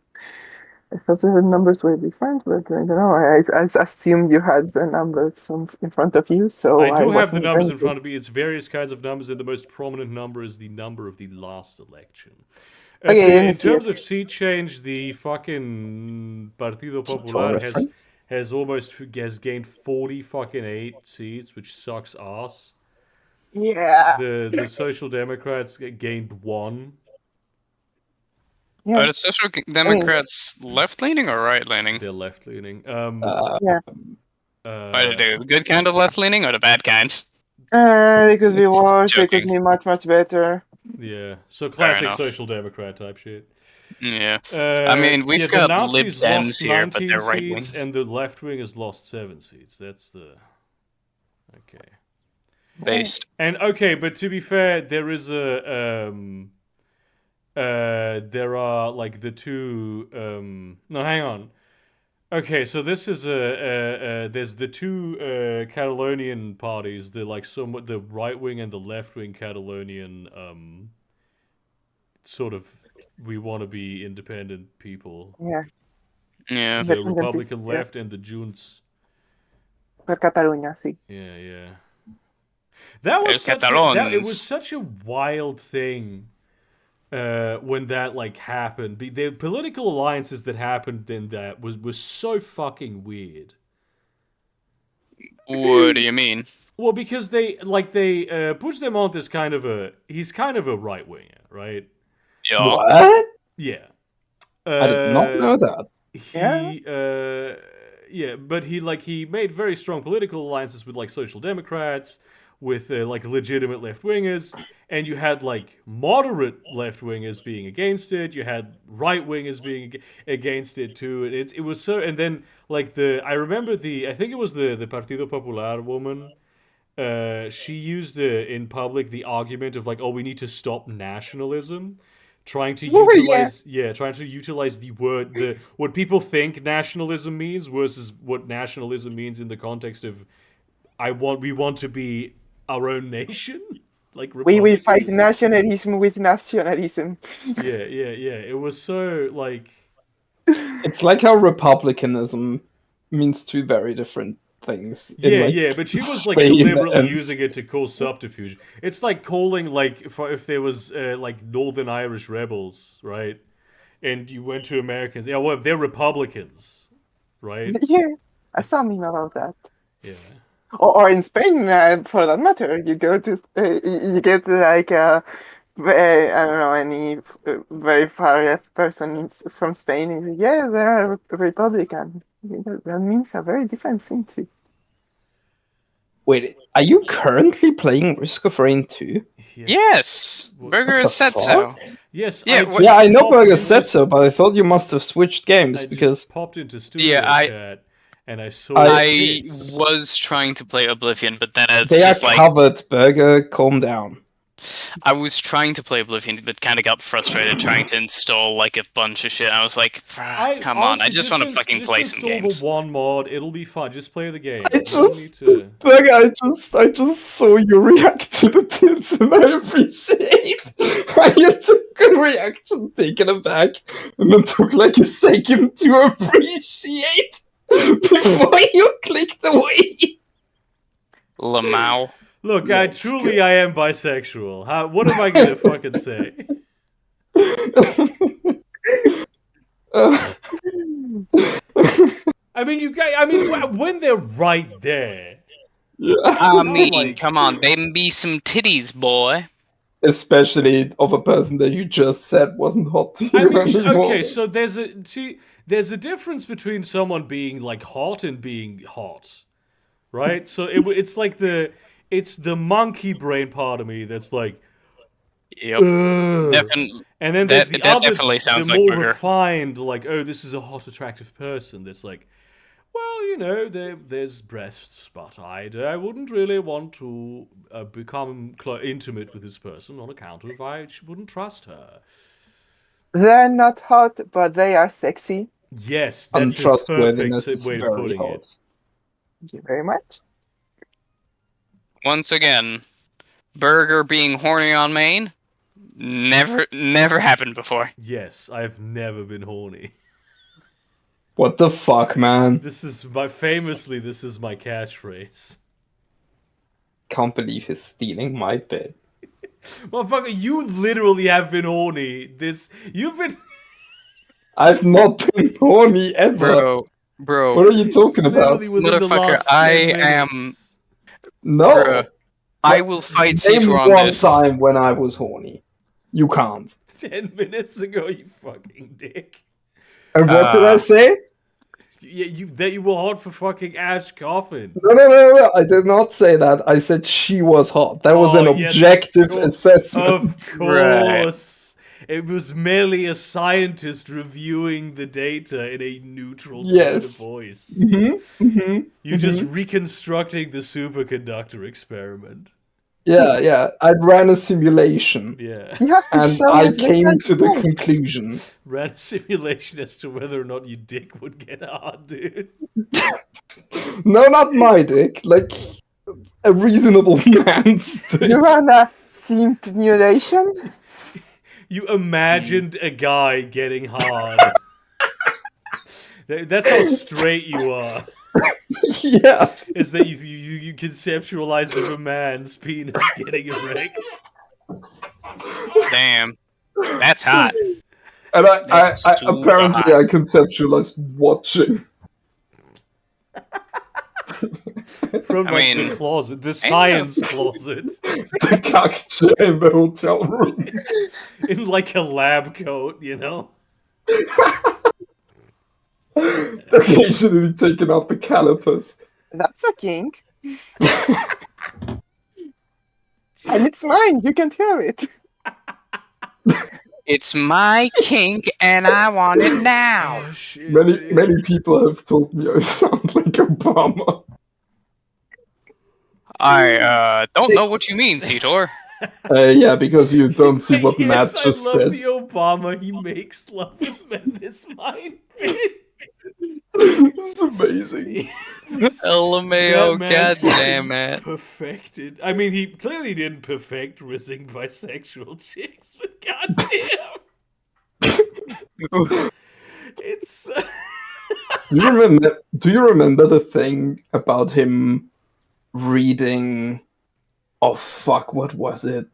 I thought the numbers were different, but I don't know. I assumed you had the numbers in front of you, so I I do have the wasn't numbers going in to. front of me. It's various kinds of numbers, and the most prominent number is the number of the last election. Okay, So let me in see it. terms of seat change, the fucking Partido CTOR Popular reference? has gained 40 fucking 8 seats, which sucks ass. Yeah. The Social Democrats gained 1. Yeah. Are the Social Democrats left leaning or right leaning? They're left leaning. Yeah. Are they the good kind of left leaning or the bad kind? They could be worse. They could Joking. be much better. Yeah, so Fair classic enough. Social Democrat type shit. Yeah. I mean, we've yeah, the got Lib Nazis Dems lost here, but 19 they're right wing. seats, and the left wing has lost 7 seats. That's the okay. Based. And okay, but to be fair, there is there are like the two no, hang on. Okay, so this is there's the two Catalonian parties, the like somewhat the right wing and the left wing Catalonian sort of we want to be independent people. Yeah. Yeah. The Independentistas, Republican yeah. left and the Junts. Per Catalunya, sí. Yeah. That was El it was Catalans. such a wild thing when that like happened. The political alliances that happened in that was so fucking weird. What do you mean? Well, because they Puigdemont is kind of a right winger, right? Yeah. What? Yeah. I did not know that. He yeah, but he made very strong political alliances with like social democrats, with like legitimate left wingers, and you had like moderate left wingers being against it. You had right wingers being against it too. And it was so. And then like I remember I think it was the Partido Popular woman. She used in public the argument of like, oh, we need to stop nationalism, trying to Oh, yeah. utilize the word what people think nationalism means versus what nationalism means in the context of we want to be our own nation, like We will fight republicanism. nationalism with nationalism. Yeah. It was so like It's like how republicanism means two very different things. in, like, yeah, but she was like Spain deliberately and- using it to cause subterfuge. It's like calling like if there was like Northern Irish rebels, right? And you went to Americans, yeah, well, they're Republicans, right? Yeah, I saw a meme about that. Yeah. Or in Spain, for that matter, you go to you get like I don't know any very far left person from Spain. And, yeah, they're Republican. That means a very different thing too. Wait, are you currently playing Risk of Rain 2? Yes, What- Burger the has said so. Yes, Yeah, I what- Yeah, I just know popped Burger into said so, but I thought you must have switched games I just because popped into studio Yeah, chat and I saw I- I tits. was trying to play Oblivion, but then it's they are just like covered. Burger, calm down. I was trying to play Oblivion, but kind of got frustrated trying to install like a bunch of shit. I was like, come on, I honestly, just want to fucking play some install games. the one mod. It'll be fun. Just play the game. I You don't just- need to. Burger, I just saw you react to the tits, and I appreciate. I took a reaction taken aback, and then took like a second to appreciate before you clicked away. Lamau. Look, Yeah, I it's truly good. I am bisexual. What am I gonna fucking say? Uh, I mean, you guys. I mean, when they're right there. yeah. I mean, like- come on, they be some titties, boy. Especially of a person that you just said wasn't hot to you I mean, anymore. okay, so there's a difference between someone being like hot and being hot, right? So it's like it's the monkey brain part of me that's like, Yep. ugh. Defin- And then That- there's the that other, definitely sounds the like more Burger. refined, like, oh, this is a hot, attractive person. That's like, well, you know, there's breasts, but I wouldn't really want to become intimate with this person on account of I wouldn't trust her. They're not hot, but they are sexy. Yes, that's a Untrustworthiness perfect is way of very putting hot. it. Thank you very much. Once again, Burger being horny on main, never happened before. Yes, I've never been horny. What the fuck, man? This is my catchphrase. Can't believe he's stealing my bit. Motherfucker, you literally have been horny. You've been. I've not been horny ever. Bro, What are you talking about? Literally within the Motherfucker, last I 10 am- minutes. No. Bruh. I will fight Name Cedar on one this. time when I was horny. You can't. 10 minutes ago, you fucking dick. And what did I say? That you were hot for fucking Ash Coffin. No. I did not say that. I said she was hot. That was Oh, an yes, objective of course. assessment. Of course. It was merely a scientist reviewing the data in a neutral tone of Yes. voice. Mm-hmm. You're just reconstructing the superconductor experiment. Yeah. I ran a simulation. Yeah. You have to And show I us the came to the control. conclusion. Ran a simulation as to whether or not your dick would get hard, dude. No, not my dick. Like a reasonable man's dick. You run a simulation? You imagined a guy getting hard. That's how straight you are. Yeah. Is that you conceptualize of a man's penis getting erect. Damn, that's hot. And I That's super apparently hot. I conceptualized watching. From I like mean, the closet, the science closet. The cock chair in the hotel room. In like a lab coat, you know? Occasionally taking out the calipers. That's a kink. And it's mine, you can't hear it. It's my kink, and I want it now. Oh, shit. Many people have told me I sound like Obama. I don't know what you mean, Cedar. Yeah, because you don't see what Yes, Matt just I love said. the Obama. He makes love with men is mine. It's amazing. LMAO, That man goddamn man. Perfected. I mean, he clearly didn't perfect rizzing bisexual chicks, but goddamn, it's. Do you remember the thing about him reading? Oh fuck! What was it?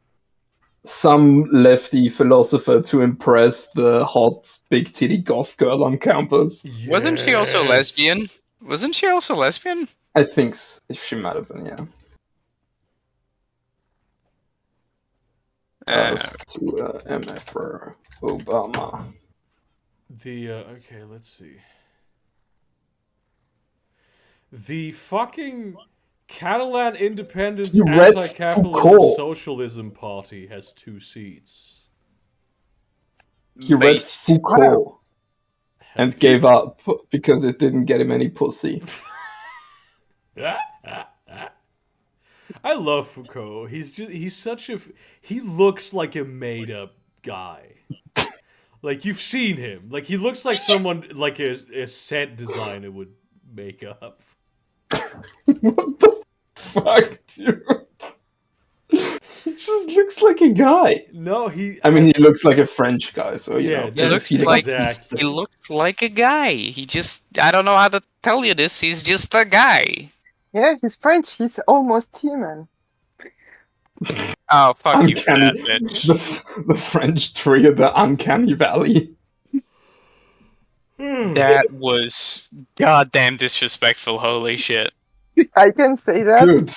Some lefty philosopher to impress the hot big titty goth girl on campus. Wasn't she also Yes. lesbian? Wasn't she also lesbian? I think she might have been. Yeah. As to MF for Obama. The okay, let's see. The fucking Catalan Independence He read Anti-Capitalism Foucault. Socialism Party has 2 seats. He read Based. Foucault and gave up because it didn't get him any pussy. I love Foucault. He looks like a made up guy. Like, you've seen him. Like, he looks like someone like a set designer would make up. What the fuck, dude? He just looks like a guy. No, I mean, he looks like a French guy, so you Yeah, know. he He looks looks like exactly. he looks like a guy. He just I don't know how to tell you this. He's just a guy. Yeah, he's French. He's almost human. Oh fuck you, fat Uncanny. bitch. The French tree of the Uncanny Valley. That was goddamn disrespectful. Holy shit. I can say that. Good.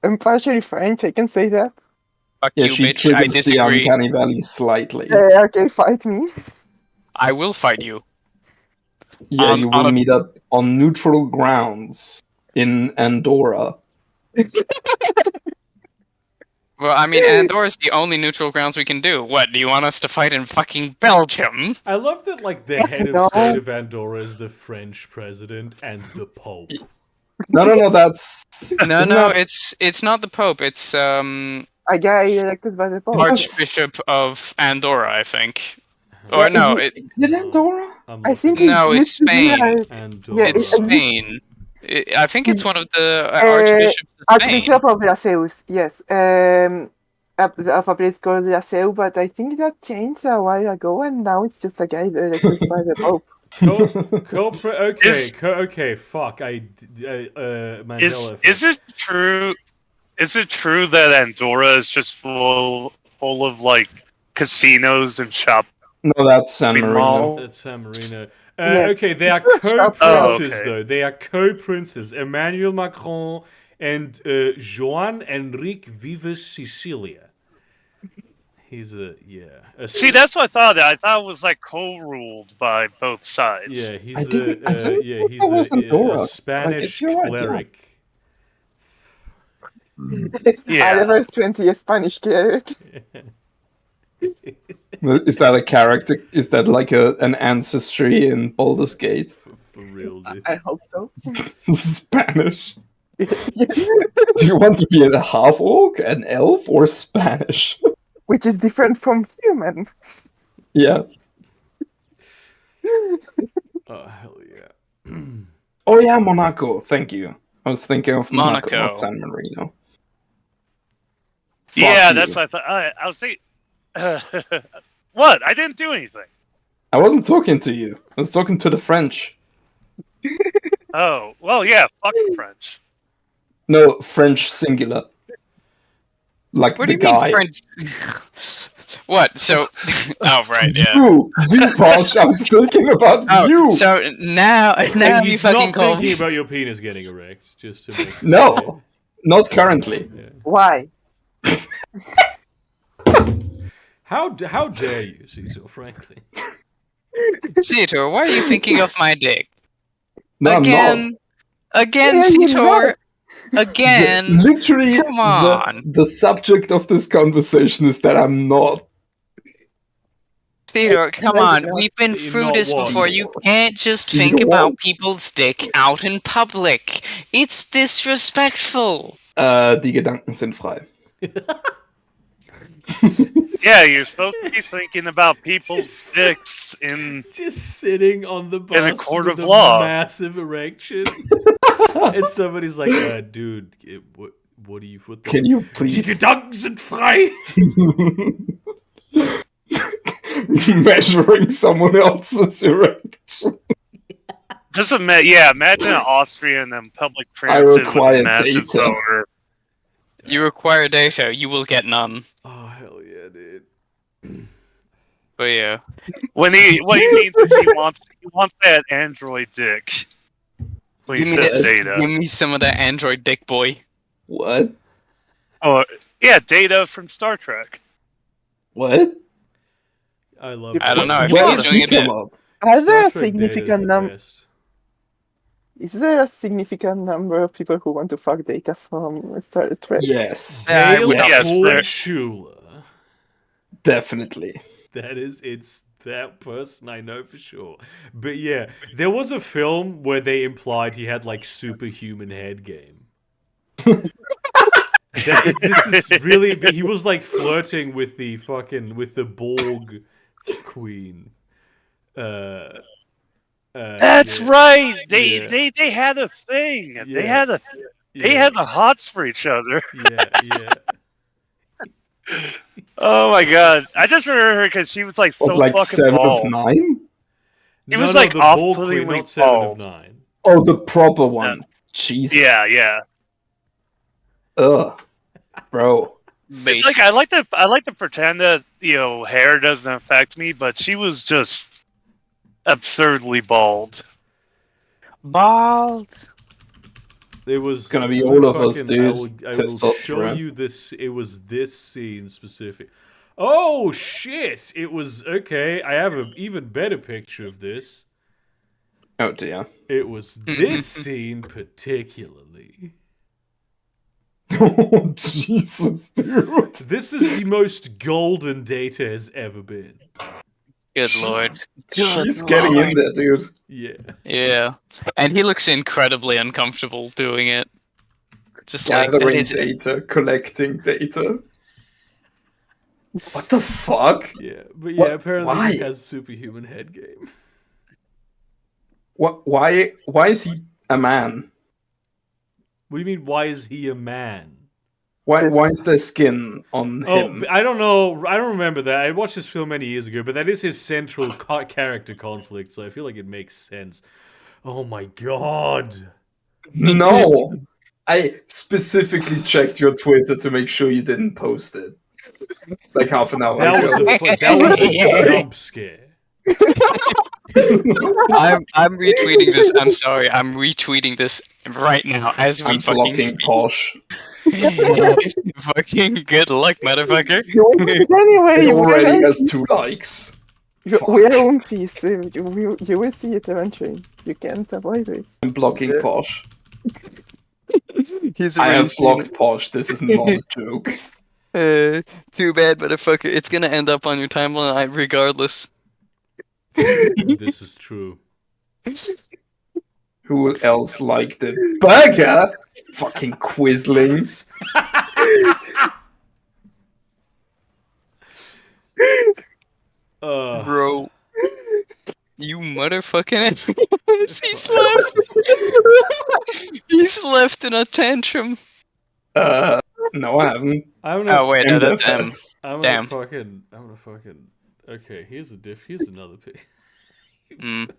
I'm partially French. I can say that. Fuck Yeah, you, she bitch. I triggers the disagree. Uncanny Valley slightly. Okay, fight me. I will fight you. Yeah, you on will a- meet up on neutral grounds in Andorra. Well, I mean, Andorra's the only neutral grounds we can do. What, do you want us to fight in fucking Belgium? I love that, like, the head No. of state of Andorra is the French president and the Pope. No, that's... No, isn't no, that- it's not the Pope. It's A guy elected by the Pope. Archbishop of Andorra, I think. Or Yeah, no, is it, it Andorra? I'm I think looking No, it it's used to be Spain. like Andorra. Yeah, it's Spain. I think it's one of the Uh, archbishops of Spain. Archbishop of Laseus, yes. Of a place called Laseu, but I think that changed a while ago, and now it's just a guy elected by the Pope. Okay, fuck. Mandela. Is it true? Is it true that Andorra is just full of like casinos and shop? No, that's San Marino. Mall? That's San Marino. Yes. Okay, they are Oh, co-princes, okay. though. They are co-princes. Emmanuel Macron and Joan Enrique Vives Sicilia. He's a See, that's what I thought. I thought it was like co-ruled by both sides. yeah, he's I think it was a Andorra. Spanish Like, you're right, cleric. Yeah. I level 20 Spanish cleric. Is that a character? Is that like an ancestry in Baldur's Gate? For real, dude. I hope so. Spanish. Do you want to be a half orc, an elf, or Spanish? Which is different from human. Yeah. Oh hell yeah. Oh yeah, Monaco. Thank you. I was thinking of Monaco, Monaco. not San Marino. Yeah, Fuck that's you. what I thought. I was thinking. What? I didn't do anything. I wasn't talking to you. I was talking to the French. Oh, well, yeah. Fuck the French. No, French singular. Like What do the you guy. mean French? What? So, oh right, yeah. You, Posh, I was thinking about Oh, you. so now you He's fucking not call thinking me. about your penis getting erect, just to make No, not currently. Why? How dare you, Cecil? Frankly. Cetor, why are you thinking of my dick? No, I'm Again, again, Yeah, you're Cetor. right. Again. Literally, Come on. the subject of this conversation is that I'm not. Cetor, come on. We've been You're through not this what? before. You can't just Cetor think what? about people's dick out in public. It's disrespectful. Die Gedanken sind frei. Yeah, you're supposed to be thinking about people's Just- dicks in. Just sitting on the bus In a court with of a law. massive erection, and somebody's like, "Dude, what do you put? Can you Die please Gedanken sind frei." measuring someone else's erection? Just imagine an Austrian and public transit with require a massive data. boner. You require data. You will get none. Oh hell yeah, dude. But yeah. What he means is he wants that Android dick. When he Give me, says that, data. give me some of that Android dick, boy. What? Oh, yeah, Data from Star Trek. What? I love. I don't know, I think Where he's did doing he a bit. come up? Are there Star a Trek Data is significant the number? best. Is there a significant number of people who want to fuck Data from Star Trek? Yes, Yeah, I Dale would Yes, there- Portula. definitely. It's that person, I know for sure. But yeah, there was a film where they implied he had like superhuman head game. This is really. He was like flirting with the Borg queen. That's Yeah. right. Yeah. They had a thing. Yeah. They had Yeah. the hots for each other. Yeah. Oh my god! I just remember her because she was like so What, like fucking 7 bald. of 9? It was, like, the Borg off-puttingly queen, not 7 of bald. 9. Oh, the proper one. Jesus. Yeah. Ugh. Bro. Base. It's like I like to pretend that hair doesn't affect me, but she was just absurdly bald. Bald. It was It's gonna be all of us, fucking- dude. I will show Testosterone. you this. It was this scene specific. Oh shit! It was okay. I have an even better picture of this. Oh dear. It was this scene particularly. Oh Jesus, dude. This is the most golden Data has ever been. Good lord. She's getting in there, dude. Yeah. Yeah, and he looks incredibly uncomfortable doing it. Just like that Gathering is data, collecting data. What the fuck? Yeah. But yeah, What- apparently why? he has superhuman head game. What? Why is he a man? What do you mean? Why is he a man? Why is there skin on Oh, him? I don't know. I don't remember that. I watched this film many years ago, but that is his central character conflict, so I feel like it makes sense. Oh my god. No. I specifically checked your Twitter to make sure you didn't post it. Like half an hour That was ago. that was a jump scare. I'm retweeting this. I'm sorry. I'm retweeting this right now as we I'm fucking blocking speak. Posh. Fucking good luck, motherfucker. Anyway, It already has 2 likes. we're on peace. You will see it eventually. You can't avoid it. I'm blocking Posh. He's I have erasing- blocked Posh. This is not a joke. Too bad, motherfucker. It's gonna end up on your timeline regardless. This is true. Who else liked it? Burger? Fucking Quisling. Bro. You motherfucking He's left. He's left in a tantrum. No, I haven't. I'm gonna, Oh wait, no, And that's that him. has- I'm damn. gonna fucking. Okay, here's another pic. Mm.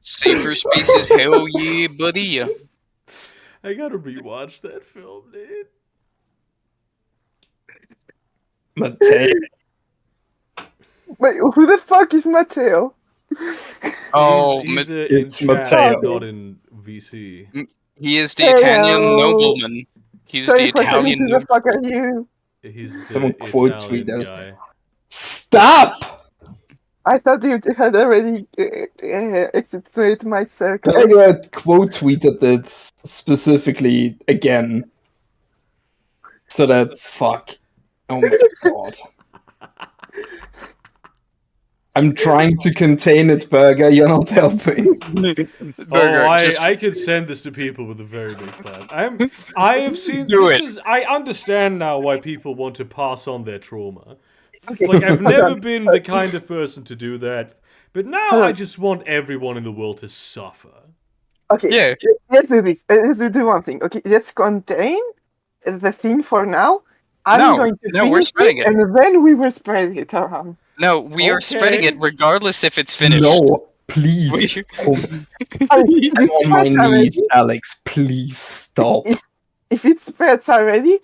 Safer spaces, hell yeah, buddy. I gotta rewatch that film, dude. Matei. Wait, who the fuck is Matteo? Oh, he's in it's chat, Matteo. not in VC. he is the Italian Hello. nobleman. He's the Sorry for saying Italian who the noble. fuck are you? He's the Someone quote Italian tweet guy. Stop! I thought you had already exited my circle. I quote tweeted it specifically again. So that fuck. Oh my god. I'm trying to contain it, Burger. You're not helping. Burger, just I could send this to people with a very big fan. I have seen Do this. it. I understand now why people want to pass on their trauma. Like I've never been the kind of person to do that, but now I just want everyone in the world to suffer. Okay, yeah. let's do this. Let's do one thing. Okay, let's contain the thing for now. I'm No, going to no, we're finish spreading it. and then we will spread it around. No, we are spreading Okay. it regardless if it's finished. No, please. We- Oh, I I'm mean, if on it my spreads already- knees, Alex. Please stop. If it spreads already,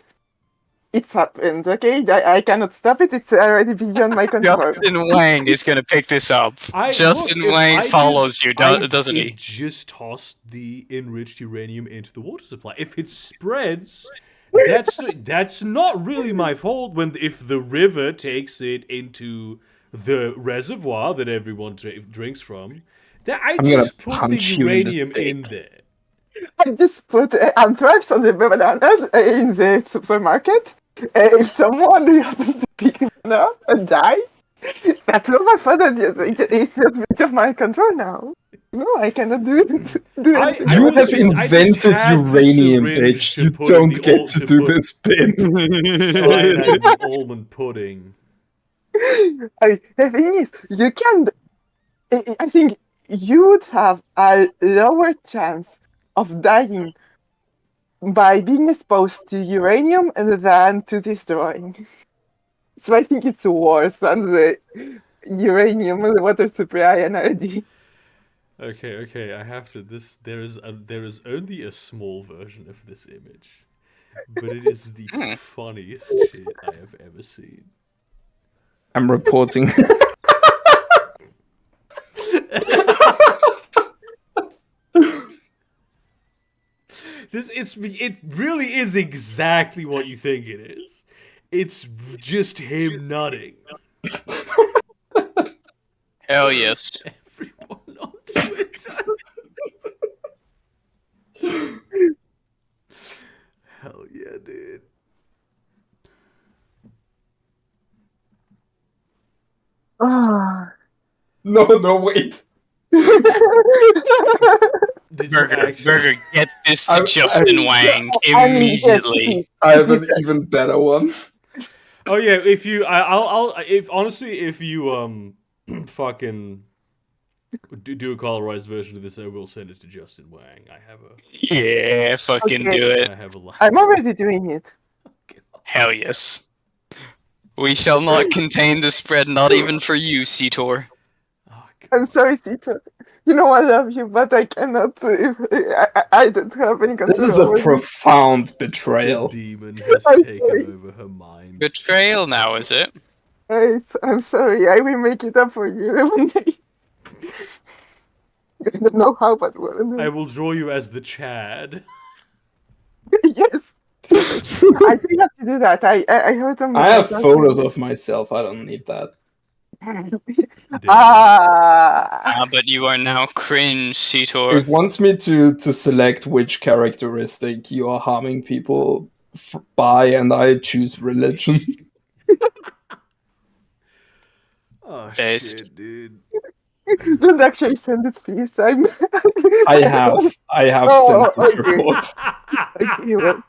it's happened. Okay, I cannot stop it. It's already beyond my control. Justin Wang is gonna pick this up. Justin Look, if Wang I follows just- you, I doesn't did he? just tossed the enriched uranium into the water supply. If it spreads, that's not really my fault. If the river takes it into the reservoir that everyone drinks from. That I I'm gonna just put the punch you in the uranium dick. in there. I just put anthrax on the bananas in the supermarket. If someone happens to pick one up and die, that's not my fault. It's just bit of my control now. No, I cannot do it. Do I anything. You was have just- I just invented had the uranium, syringe bitch. to You put in don't the get to to do put this bit. cyanide in the almond pudding. The thing is, you can. I think you would have a lower chance of dying by being exposed to uranium than to destroying. So I think it's worse than the uranium and the water supply NRD. Okay, I have to. There is only a small version of this image, but it is the funniest shit I have ever seen. I'm reporting. It really is exactly what you think it is. It's just him nutting. Hell yes. Everyone on Twitter. Hell yeah, dude. Ah. No, wait. Did you Burger, actually? Burger, get this to I- Justin I- Wang I mean, yes, immediately. please. I have an It is- even better one. Oh yeah, if you, I'll, if honestly, if you fucking do a colorized version of this, I will send it to Justin Wang. Yeah, fucking Okay. do it. I have a lot. I'm already doing it. Hell yes. We shall not contain the spread, not even for you, Seator. Oh, God. I'm sorry, Sita. You know I love you, but I cannot. I don't have any control. This is a over profound The betrayal. demon has I'm taken sorry. over her mind. Betrayal now, is it? I'm sorry. I will make it up for you one day. I don't know how, but well, I will draw you as the Chad. yes. I think I have to do that. I heard on I have photos of myself. I don't need that. Damn. Ah. But you are now cringe, It Seator. wants me to select which characteristic you are harming people by, and I choose religion. Oh Based. shit, dude. Don't actually send it, please. I have Oh, sent this okay. report. Okay, well,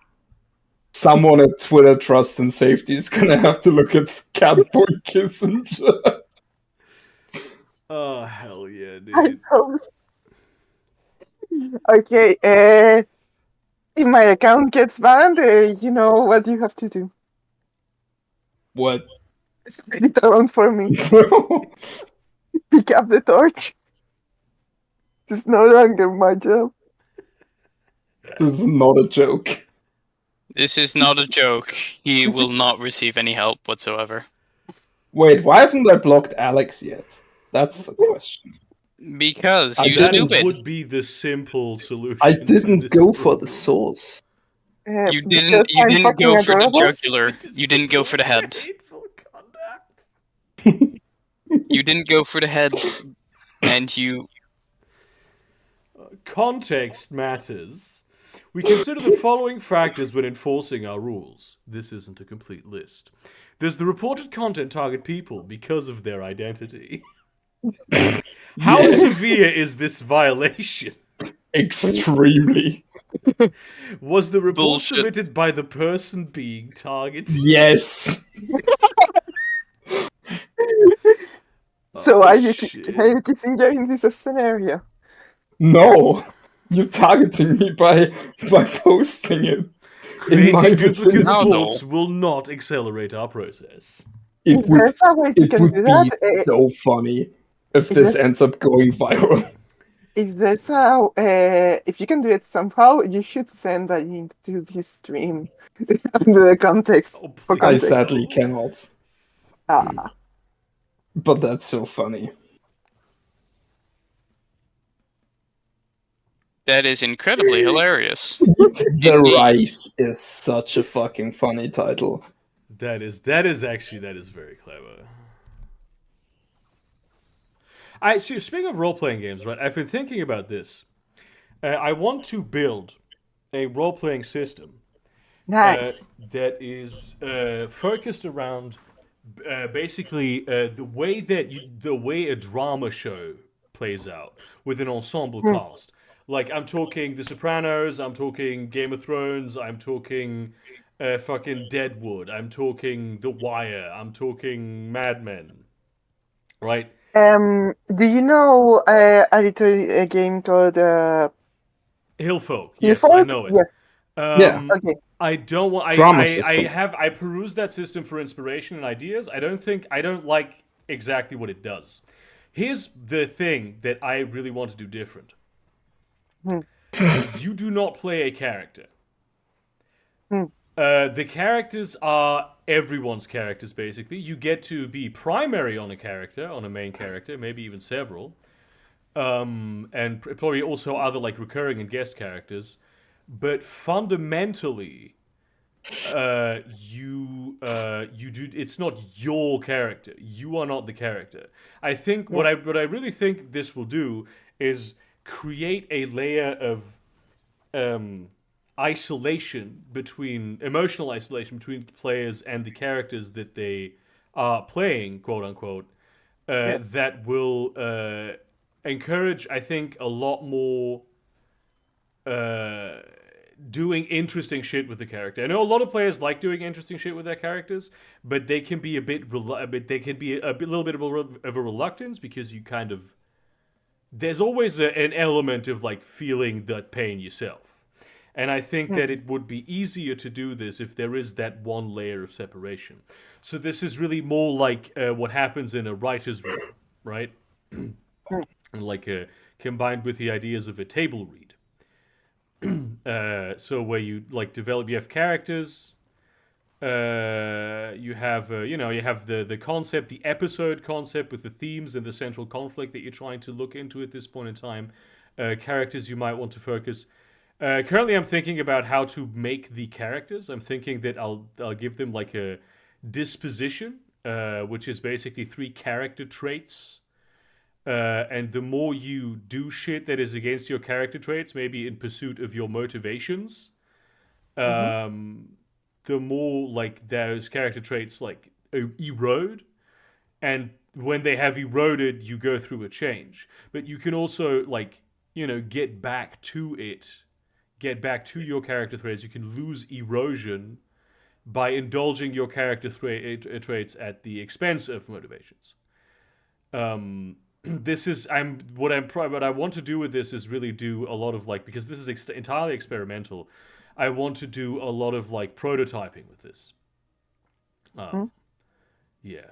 Someone at Twitter Trust and Safety is gonna have to look at Catboy Kissinger. Oh hell yeah, I dude. hope. Okay, if my account gets banned, you know what you have to do. What? Spread it around for me. Pick up the torch. It's no longer my job. This is not a joke. This is not a joke. He will not receive any help whatsoever. Wait, why haven't I blocked Alex yet? That's the question. Because I you That didn't- stupid. would be the simple solution. I to didn't this go for the problem. source. You Because didn't. You I'm didn't fucking go for the adorable. jugular. You didn't go for the head. Hateful conduct. You didn't go for the heads, and you. Context matters. We consider the following factors when enforcing our rules. This isn't a complete list. Does the reported content target people because of their identity? How Yes. severe is this violation? Extremely. Was the report Bullshit. submitted by the person being targeted? Yes. So Oh, are you shit. Henry Kissinger in this scenario? No. You're targeting me by posting it. In my Creating duplicate vicinity. No, no. reports will not accelerate our process. It If would, there's a way you it can would do be that, so funny if Is this it- ends up going viral. if there's a if you can do it somehow, you should send a link to this stream under the context. Oh, For I context. sadly cannot. Ah. But that's so funny. That is incredibly hilarious. The Indeed. Reich is such a fucking funny title. That is very clever. So speaking of role-playing games, right? I've been thinking about this. I want to build a role-playing system Nice. that is focused around basically the way a drama show plays out with an ensemble Hmm. cast. Like I'm talking The Sopranos, I'm talking Game of Thrones, I'm talking fucking Deadwood, I'm talking The Wire, I'm talking Mad Men, right? Do you know a game called Hillfolk, yes, I Hillfolk? know it. Yes. Yeah. Okay. I don't want. Drama system. I perused that system for inspiration and ideas. I don't like exactly what it does. Here's the thing that I really want to do different. Hmm. You do not play a character. Hmm. The characters are everyone's characters, basically. You get to be primary on a character, on a main character, maybe even several. And probably also other like recurring and guest characters. But fundamentally, you do. It's not your character. You are not the character. I think what I really think this will do is create a layer of isolation between emotional isolation between players and the characters that they are playing, quote unquote. Yes. That will encourage, I think, a lot more doing interesting shit with the character. I know a lot of players like doing interesting shit with their characters, but they can be they can be little bit of a reluctance because you kind of there's always an element of like feeling that pain yourself. And I think that it would be easier to do this if there is that one layer of separation. So this is really more like what happens in a writer's room, right? And like combined with the ideas of a table read. So where you like develop, you have characters. You have you have the concept, the episode concept with the themes and the central conflict that you're trying to look into at this point in time. Characters you might want to focus. Currently, I'm thinking about how to make the characters. I'm thinking that I'll give them like a disposition, which is basically 3 character traits. And the more you do shit that is against your character traits, maybe in pursuit of your motivations, the more like those character traits like erode. And when they have eroded, you go through a change. But you can also like get back to it, get back to your character traits. You can lose erosion by indulging your character traits at the expense of motivations. This is what I want to do with this is really do a lot of like, because this is entirely experimental. I want to do a lot of like prototyping with this. Yeah,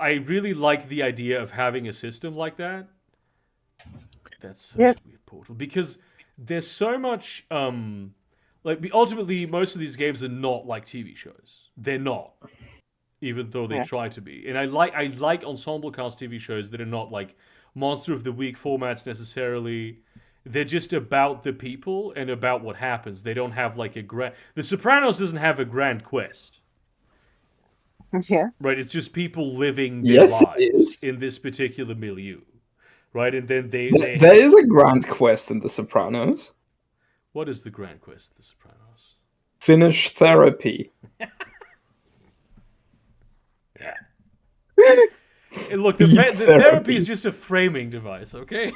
I really like the idea of having a system like that. That's such a weird portal because there's so much like ultimately most of these games are not like TV shows. They're not, even though they try to be. And I like ensemble cast TV shows that are not like Monster of the Week formats necessarily. They're just about the people and about what happens. They don't have like a grand. The Sopranos doesn't have a grand quest. Yeah. Right, it's just people living their lives in this particular milieu. Right, and then there is a grand quest in The Sopranos. What is the grand quest of The Sopranos? Finish therapy. Yeah. Look, the therapy is just a framing device, okay?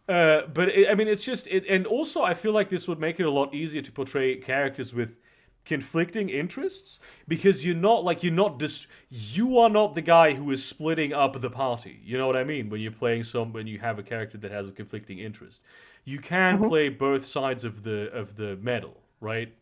But I mean, it's just and also I feel like this would make it a lot easier to portray characters with conflicting interests because you are not the guy who is splitting up the party. You know what I mean? When you're playing when you have a character that has a conflicting interest, you can play both sides of the medal, right?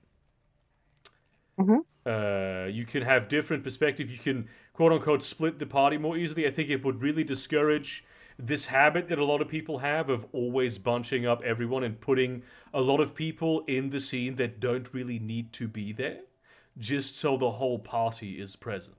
You can have different perspective. You can quote unquote split the party more easily. I think it would really discourage this habit that a lot of people have of always bunching up everyone and putting a lot of people in the scene that don't really need to be there, just so the whole party is present.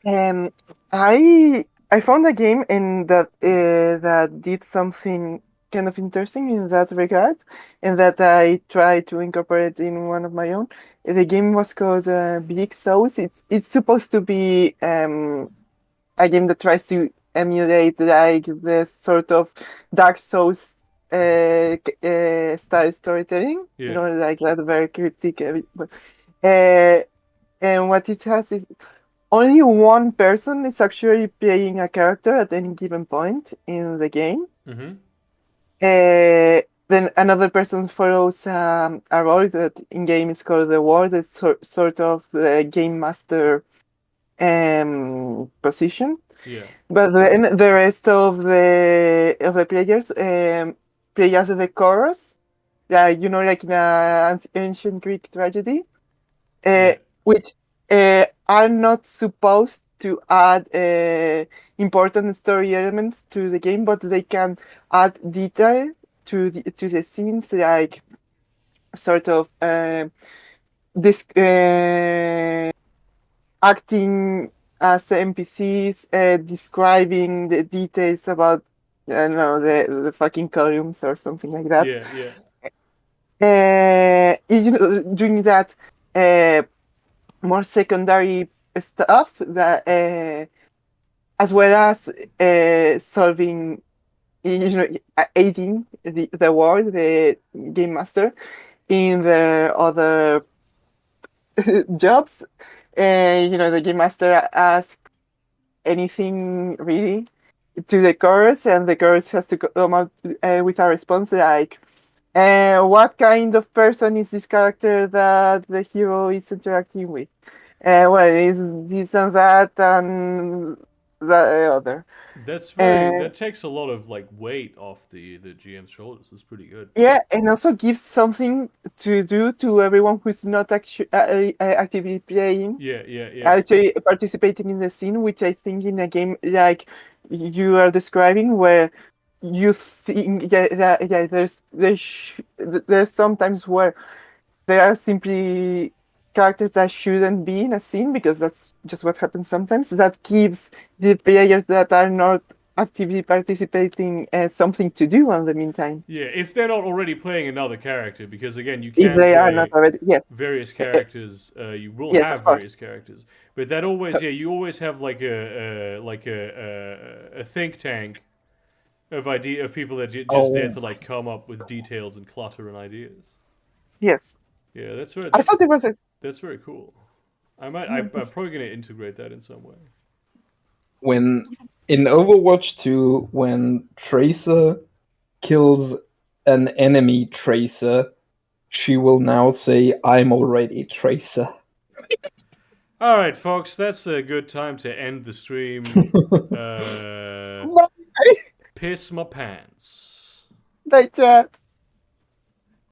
I found a game in that did something kind of interesting in that regard, and that I tried to incorporate in one of my own. The game was called Big Souls. It's supposed to be a game that tries to emulate like the sort of Dark Souls style storytelling. Yeah. You know, like that very cryptic. And what it has is only one person is actually playing a character at any given point in the game. Mm-hmm. Then another person follows a role that in game is called the ward. It's sort of the game master position. Yeah. But then the rest of the players play as the chorus, like you know, like in an ancient Greek tragedy, Yeah. which are not supposed to add important story elements to the game, but they can add detail to the scenes, like sort of this acting as NPCs, describing the details about I don't know the fucking columns or something like that. Yeah. Yeah. You know, doing that more secondary stuff that as well as solving, you know, aiding the world, the game master in their other jobs. You know, the game master asks anything really to the chorus, and the chorus has to come out with a response like, what kind of person is this character that the hero is interacting with? Well, it's this and that and the other. That's very. Uh, That takes a lot of like weight off the GM's shoulders. It's pretty good. yeah, and also gives something to do to everyone who's not actively playing, Yeah. Yeah. Yeah. actually participating in the scene, which I think in a game like you are describing, where you think, there's sometimes where there are simply characters that shouldn't be in a scene because that's just what happens sometimes. That gives the players that are not actively participating something to do in the meantime. Yeah. If they're not already playing another character, because again, you If can they are not play already, yes, various characters. You will yes, have of course. various characters, but that always, yeah, you always have like a think tank of people that just there to like come up with details and clutter and ideas. Yes, Yeah, that's very I thought it was a. that's very cool. I'm probably gonna integrate that in some way. When in Overwatch 2, when Tracer kills an enemy Tracer, she will now say, "I'm already Tracer." All right, folks, that's a good time to end the stream. Piss my pants. Bye, chat.